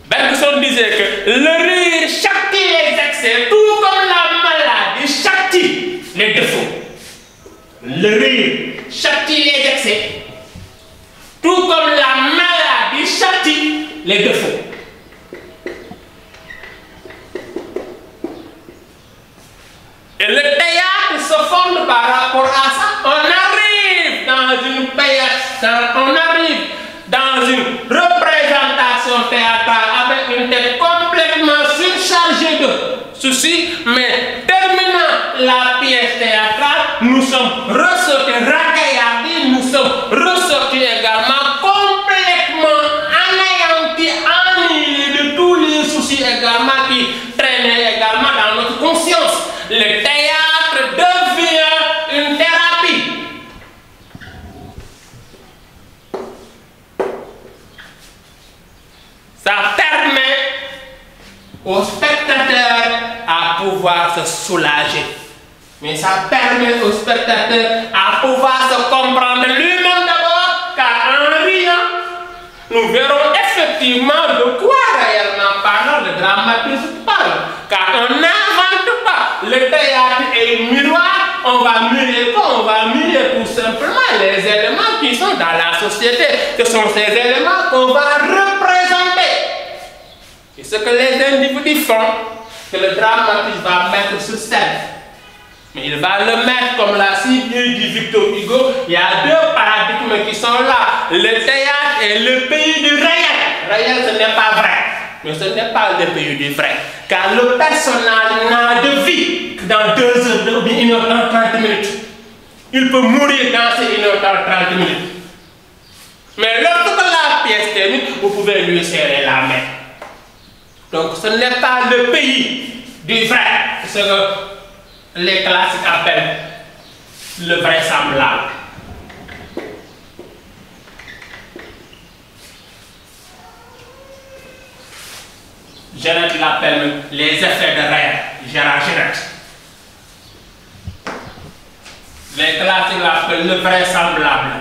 Speaker 2: Bergson disait que le rire châtie les excès, tout comme la maladie châtie les défauts. Le rire châtie les excès, tout comme la maladie châtie les défauts. Et le théâtre se fonde par rapport à ça. On arrive dans une représentation théâtrale avec une tête complètement surchargée de soucis, mais terminant la pièce théâtrale, nous sommes ressortis ragaillardis, nous sommes ressortis également complètement anéantis, annihilés de tous les soucis également qui traînaient également dans notre conscience. Le théâtre devient une aux spectateurs à pouvoir se soulager. Mais ça permet aux spectateurs à pouvoir se comprendre lui-même d'abord, car en riant, nous verrons effectivement de quoi réellement parlant le dramatisme parle. Car on n'invente pas. Le théâtre est miroir, on va mirer quoi? On va mirer tout simplement les éléments qui sont dans la société. Ce sont ces éléments qu'on va représenter. Et ce que les individus font, que le dramatisme va mettre sur scène. Mais il va le mettre, comme l'a si bien dit Victor Hugo, il y a deux paradigmes qui sont là. Le théâtre est le pays du réel. Réel, ce n'est pas vrai. Mais ce n'est pas le pays du vrai. Car le personnage n'a de vie que dans 2 heures ou bien 1 heure 30 minutes. Il peut mourir dans ces 1 heure 30 minutes. Mais lorsque la pièce termine, vous pouvez lui serrer la main. Donc ce n'est pas le pays du vrai, ce que les classiques appellent le vraisemblable. Jeannette l'appelle les effets de rêve, Gérard Jeannette. Les classiques l'appellent le vraisemblable.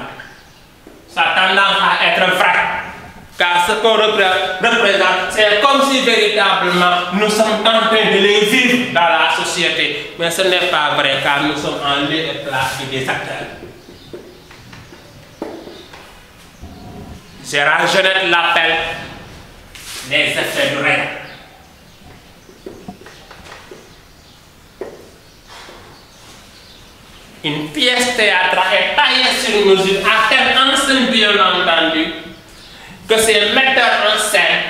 Speaker 2: Ça a tendance à être vrai. Car ce qu'on représente, c'est comme si véritablement nous sommes en train de les vivre dans la société. Mais ce n'est pas vrai, car nous sommes en lieu et place des acteurs. Gérard Jeannette l'appelle les effets du rêve. Une pièce théâtrale est taillée sur mesure, à telle enseigne bien entendu, que ces metteurs en scène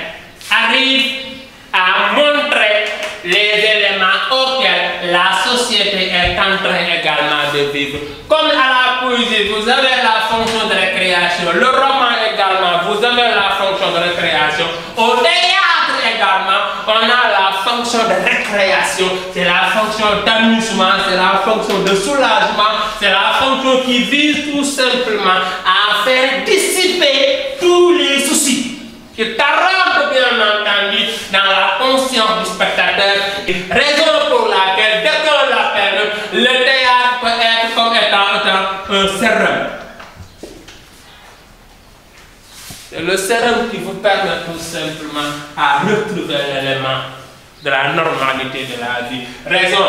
Speaker 2: arrivent à montrer les éléments auxquels la société est en train également de vivre. Comme à la poésie, vous avez la fonction de récréation, le roman également, vous avez la fonction de récréation. Au théâtre également, on a la fonction de récréation, c'est la fonction d'amusement, c'est la fonction de soulagement, c'est la fonction qui vise tout simplement à faire dissiper tous les soucis qui taraudent bien entendu dans la conscience du spectateur. Raison pour laquelle, dès qu'on l'appelle, le théâtre peut être comme étant un sérum. C'est le sérum qui vous permet tout simplement à retrouver l'élément de la normalité de la vie. Raison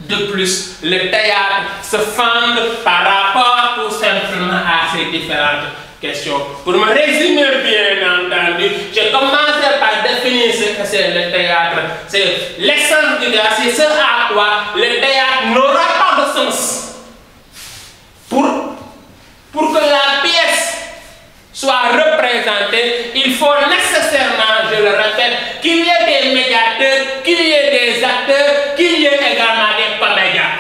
Speaker 2: de plus, le théâtre se fonde par rapport tout simplement à ces différentes questions. Pour me résumer bien entendu, j'ai commencé par définir ce que c'est le théâtre. C'est l'essence du théâtre, c'est ce à quoi le théâtre n'aura pas de sens. Pour que la pièce soit représentée, il faut nécessairement, je le répète, qu'il y ait des médiateurs, qu'il y ait des acteurs, qu'il y ait également des comédiens.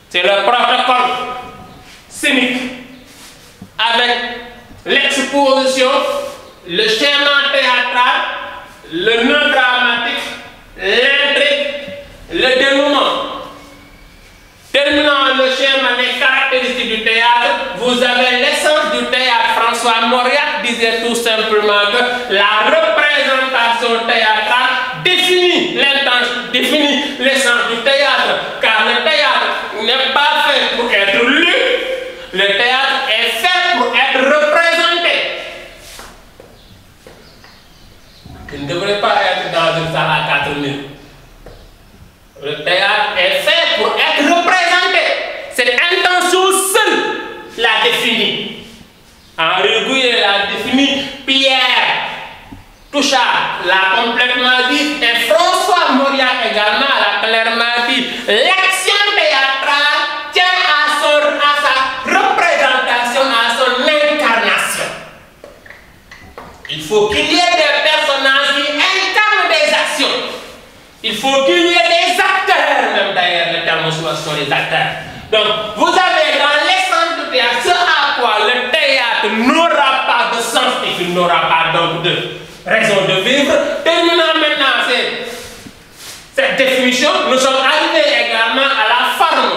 Speaker 2: C'est le protocole scénique avec l'exposition, le schéma théâtral, le nœud dramatique, l'intrigue, le dénouement. Terminant le schéma des caractéristiques du théâtre, vous avez l'essence du théâtre. François Mauriac disait tout simplement que la représentation théâtrale définit l'essence du théâtre, car le théâtre n'est pas fait pour être lu, le théâtre est fait pour être représenté. Il ne devrait pas être dans une salle à 4000. Le théâtre est fait pour être représenté. Cette intention seule la définit. Henri Gouillet l'a défini, Pierre Touchard l'a complètement dit, et François Mauriac également l'a clairement dit. L'action théâtrale tient à sa représentation, à son incarnation. Il faut qu'il y ait des personnages qui incarnent des actions. Il faut qu'il y ait des acteurs, même d'ailleurs, le terme sont les acteurs. Donc, vous avez dans l'essence du théâtre ce à quoi le théâtre n'aura pas de sens et qu'il n'aura pas donc de raison de vivre. Terminant maintenant cette définition, nous sommes arrivés également à la forme.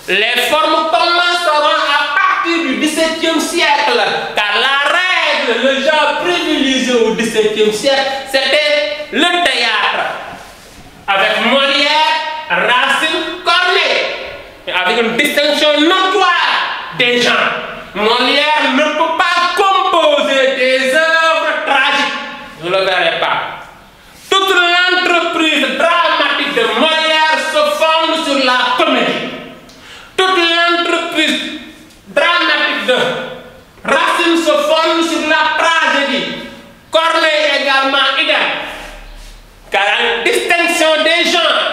Speaker 2: Les formes commenceront à partir du XVIIe siècle, car la règle, le genre privilégié au XVIIe siècle, c'était le théâtre avec Molière, Racine, Corneille, avec une distinction notoire des gens. Molière ne peut pas composer des œuvres tragiques, vous ne le verrez pas. Toute l'entreprise dramatique de Molière se fonde sur la comédie. Toute l'entreprise dramatique de Racine se fonde sur la tragédie. Corneille également idem. Car la distinction des genres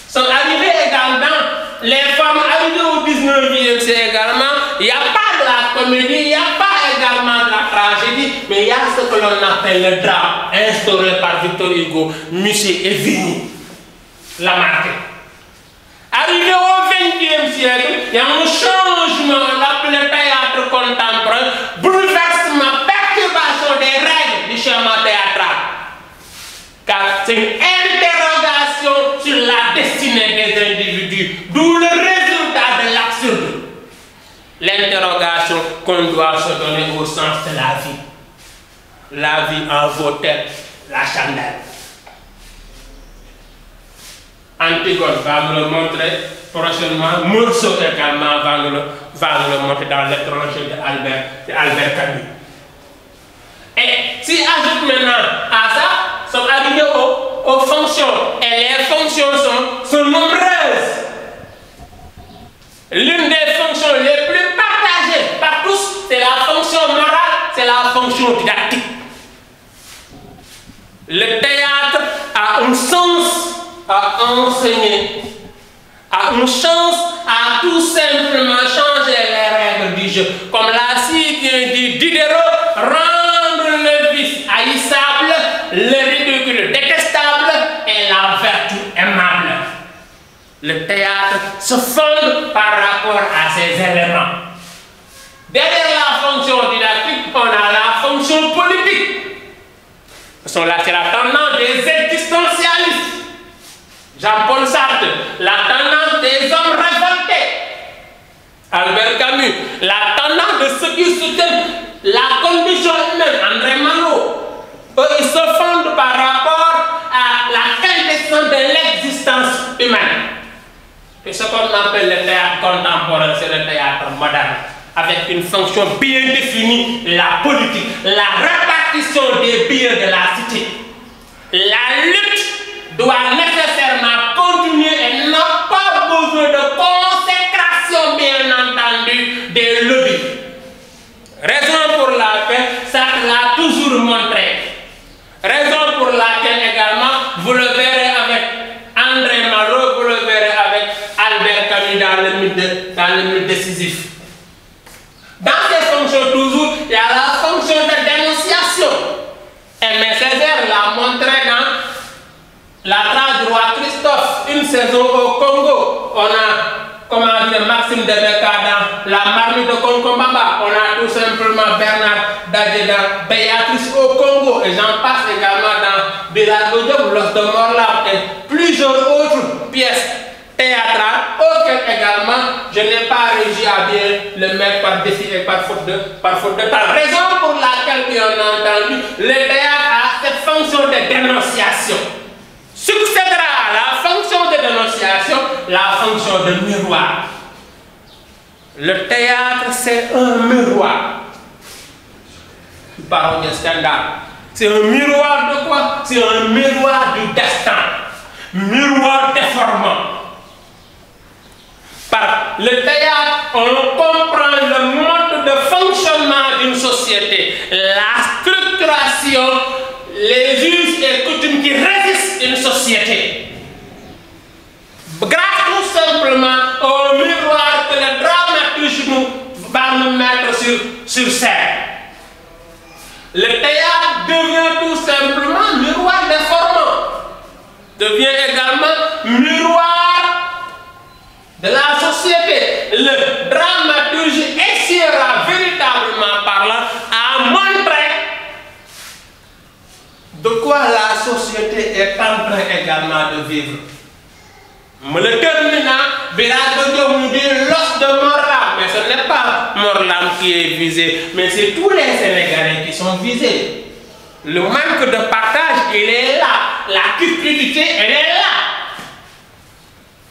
Speaker 2: sont arrivées également. Les femmes arrivées au 19e siècle également, il n'y a pas de la comédie, il n'y a pas également de la tragédie, mais il y a ce que l'on appelle le drame, instauré par Victor Hugo, Musset et Vigny, Lamarck. Arrivé au 20e siècle, il y a un changement, on l'appelle théâtre contemporain, bouleversement, perturbation des règles du schéma théâtral. Car c'est une interrogation sur la destinée des individus, d'où le résultat de l'absurde. L'interrogation qu'on doit se donner au sens de la vie. La vie en vaut telle la chandelle. Antigone va nous le montrer prochainement. Meursault également va nous le montrer dans l'étranger d'Albert Camus. Et si ajoute maintenant à ça, sont arrivés aux fonctions. Et les fonctions sont nombreuses. L'une des fonctions les plus partagées par tous, c'est la fonction morale, c'est la fonction didactique. Le théâtre a un sens à enseigner, a une chance à tout simplement changer les règles du jeu. Comme l'a si bien dit Diderot, rendre le vice haïssable, le ridicule détestable et la vertu aimable. Le théâtre se fonde par rapport à ces éléments. Derrière la fonction didactique, on a la fonction politique. C'est la tendance des existentialistes. Jean-Paul Sartre, la tendance des hommes révoltés. Albert Camus, la tendance de ceux qui soutiennent la condition humaine. André Malraux. Eux, ils se fondent par rapport à la quintessence de l'existence humaine. Et ce qu'on appelle le théâtre contemporain, c'est le théâtre moderne, avec une fonction bien définie, la politique, la répartition des biens de la cité. La lutte doit nécessairement continuer et n'a pas besoin de consécration, bien entendu, des lobbies. Raison pour laquelle ça l'a toujours montré. Raison pour laquelle également, vous le verrez avec André Malraux, vous le verrez avec Albert Camus dans le mythe décisif. Dans ces fonctions toujours, il y a la fonction de dénonciation. Aimé Césaire l'a montré dans la trace du roi Christophe, une saison au Congo. On a, comment dire, Maxime Debeka dans la marmite de Concomamba. On a tout simplement Bernard Dadé dans Béatrice au Congo. Et j'en passe également dans Birago Diop, L'os de Morlam et plusieurs autres pièces théâtrales auxquelles également je n'ai pas réussi à bien le mettre par défi et par faute de temps. Raison pour laquelle, on a entendu, le théâtre a cette fonction de dénonciation. Succédera à la fonction de dénonciation la fonction de miroir. Le théâtre, c'est un miroir. Parole de scandale. C'est un miroir de quoi? C'est un miroir du destin. Miroir déformant. Par le théâtre, on comprend le mode de fonctionnement d'une société, la structuration, les us et coutumes qui résistent une société. Grâce tout simplement au miroir que le dramaturge va nous mettre sur scène. Le théâtre devient tout simplement miroir déformant, devient également miroir de la société. Le dramaturge essaiera véritablement parlant à montrer de quoi la société est en train également de vivre. Mais le terminant, Birago Diop nous dit l'os de Morlam, mais ce n'est pas Morlam qui est visé, mais c'est tous les Sénégalais qui sont visés. Le manque de partage, il est là. La cupidité, elle est là.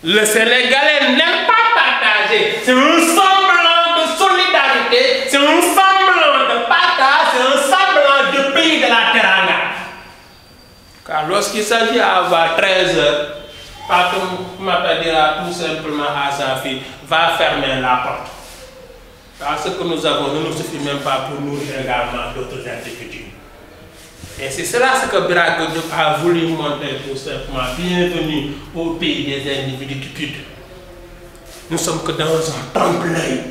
Speaker 2: Le Sénégalais n'aime pas partager. C'est un semblant de solidarité, c'est un semblant de partage, c'est un semblant de pays de la teranga. Car lorsqu'il s'agit d'avoir 13 heures, Fatoumata dira tout simplement à sa fille, va fermer la porte. Car ce que nous avons ne nous suffit même pas pour nourrir également d'autres individus. Et c'est cela ce que Birago Diop a voulu montrer tout simplement. Bienvenue au pays des individus cupides. Nous sommes que dans un trempe-l'œil.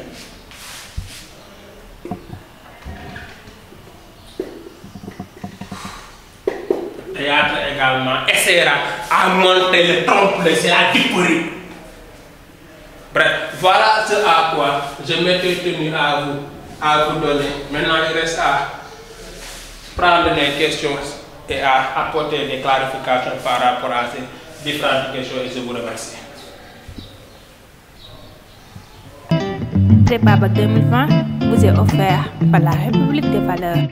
Speaker 2: Le théâtre également essaiera à montrer le trompe-l'œil, c'est la diporie. Bref, voilà ce à quoi je m'étais tenu à vous donner. Maintenant, il reste à prendre les questions et à apporter des clarifications par rapport à ces différentes questions et je vous remercie.
Speaker 1: Prépa Bac 2020 vous est offert par la République des Valeurs.